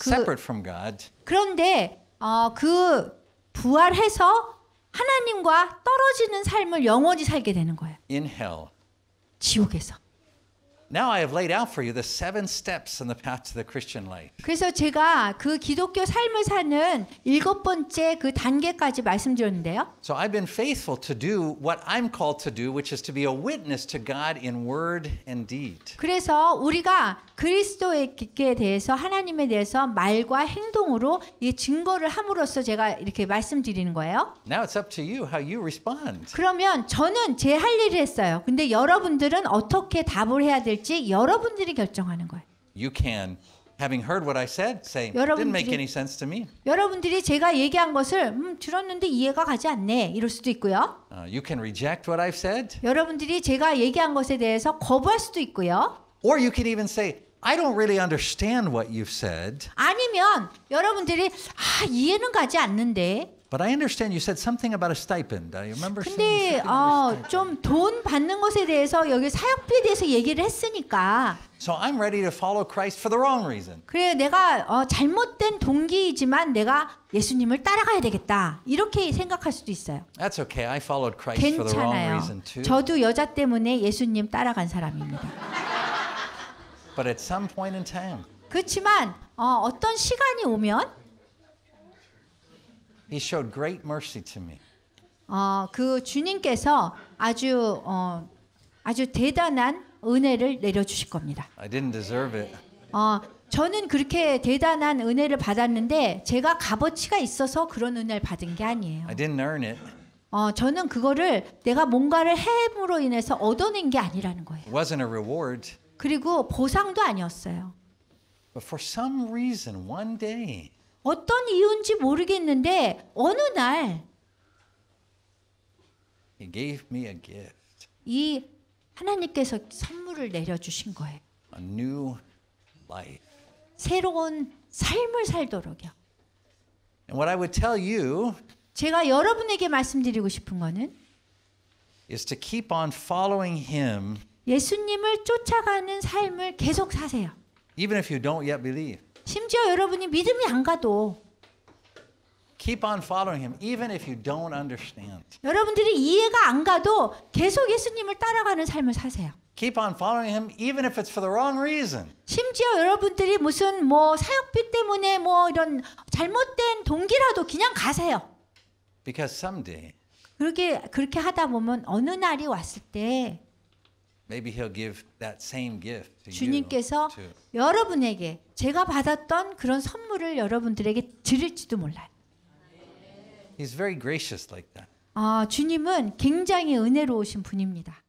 separate from God 그런데 그 부활해서 하나님과 떨어지는 삶을 영원히 살게 되는 거예요. in hell. 지옥에서. Now I have laid out for you the 7 steps on the path to the Christian life. 그래서 제가 그 기독교 삶을 사는 7번째 그 단계까지 말씀드렸는데요. So I've been faithful to do what I'm called to do, which is to be a witness to God in word and deed. 그래서 우리가 그리스도에게 대해서 하나님에 대해서 말과 행동으로 이 증거를 함으로써 제가 이렇게 말씀드리는 거예요. Now it's up to you how you respond. 그러면 저는 제 할 일을 했어요. 근데 여러분들은 어떻게 답을 해야 될지 여러분들이 결정하는 거예요. You can, having heard what I said, say, didn't make 여러분들이- any sense to me. 여러분들이 제가 얘기한 것을 들었는데 이해가 가지 않네 이럴 수도 있고요. You can reject what I've said, 여러분들이 제가 얘기한 것에 대해서 거부할 수도 있고요. or you can even say, I don't really understand what you've said, 아니면 여러분들이 이해는 가지 않는데 But I understand you said something about a stipend. I remember saying 근데 something about a stipend. 좀 돈 받는 것에 대해서 여기 사역비에 대해서 얘기를 했으니까 So I'm ready to follow Christ for the wrong reason. 그래 내가 잘못된 동기이지만 내가 예수님을 따라가야 되겠다 이렇게 생각할 수도 있어요. That's okay. I followed Christ for the wrong 괜찮아요. reason too. 저도 여자 때문에 예수님 따라간 사람입니다. But at some point in time, 그렇지만 어떤 시간이 오면 He showed great mercy to me. 그 주님께서 아주 대단한 은혜를 내려주실 겁니다. I didn't deserve it. 저는 그렇게 대단한 은혜를 받았는데 제가 값어치가 있어서 그런 은혜를 받은 게 아니에요. I didn't earn it. 저는 그거를 내가 뭔가를 해임으로 인해서 얻어낸 게 아니라는 거예요. It wasn't a reward. 그리고 보상도 아니었어요. But for some reason, one day, 어떤 이유인지 모르겠는데 어느 날 He gave me a gift, 이 하나님께서 선물을 내려주신 거예요. a new life. 새로운 삶을 살도록요. And what I would tell you 제가 여러분에게 말씀드리고 싶은 거는 is to keep on following Him, 예수님을 쫓아가는 삶을 계속 사세요. even if you don't yet believe. 심지어 여러분이 믿음이 안 가도 Keep on following Him, even if you don't understand. 여러분들이 이해가 안 가도 계속 예수님을 따라가는 삶을 사세요. Keep on following Him, even if it's for the wrong reason. 심지어 여러분들이 무슨 사역비 때문에 잘못된 동기라도 그냥 가세요. Because someday, 그렇게 하다 보면 어느 날이 왔을 때 maybe He'll give that same gift to you. 주님께서 too. 여러분에게 제가 받았던 그런 선물을 여러분들에게 드릴지도 몰라요. He's very gracious like that. 주님은 굉장히 은혜로우신 분입니다.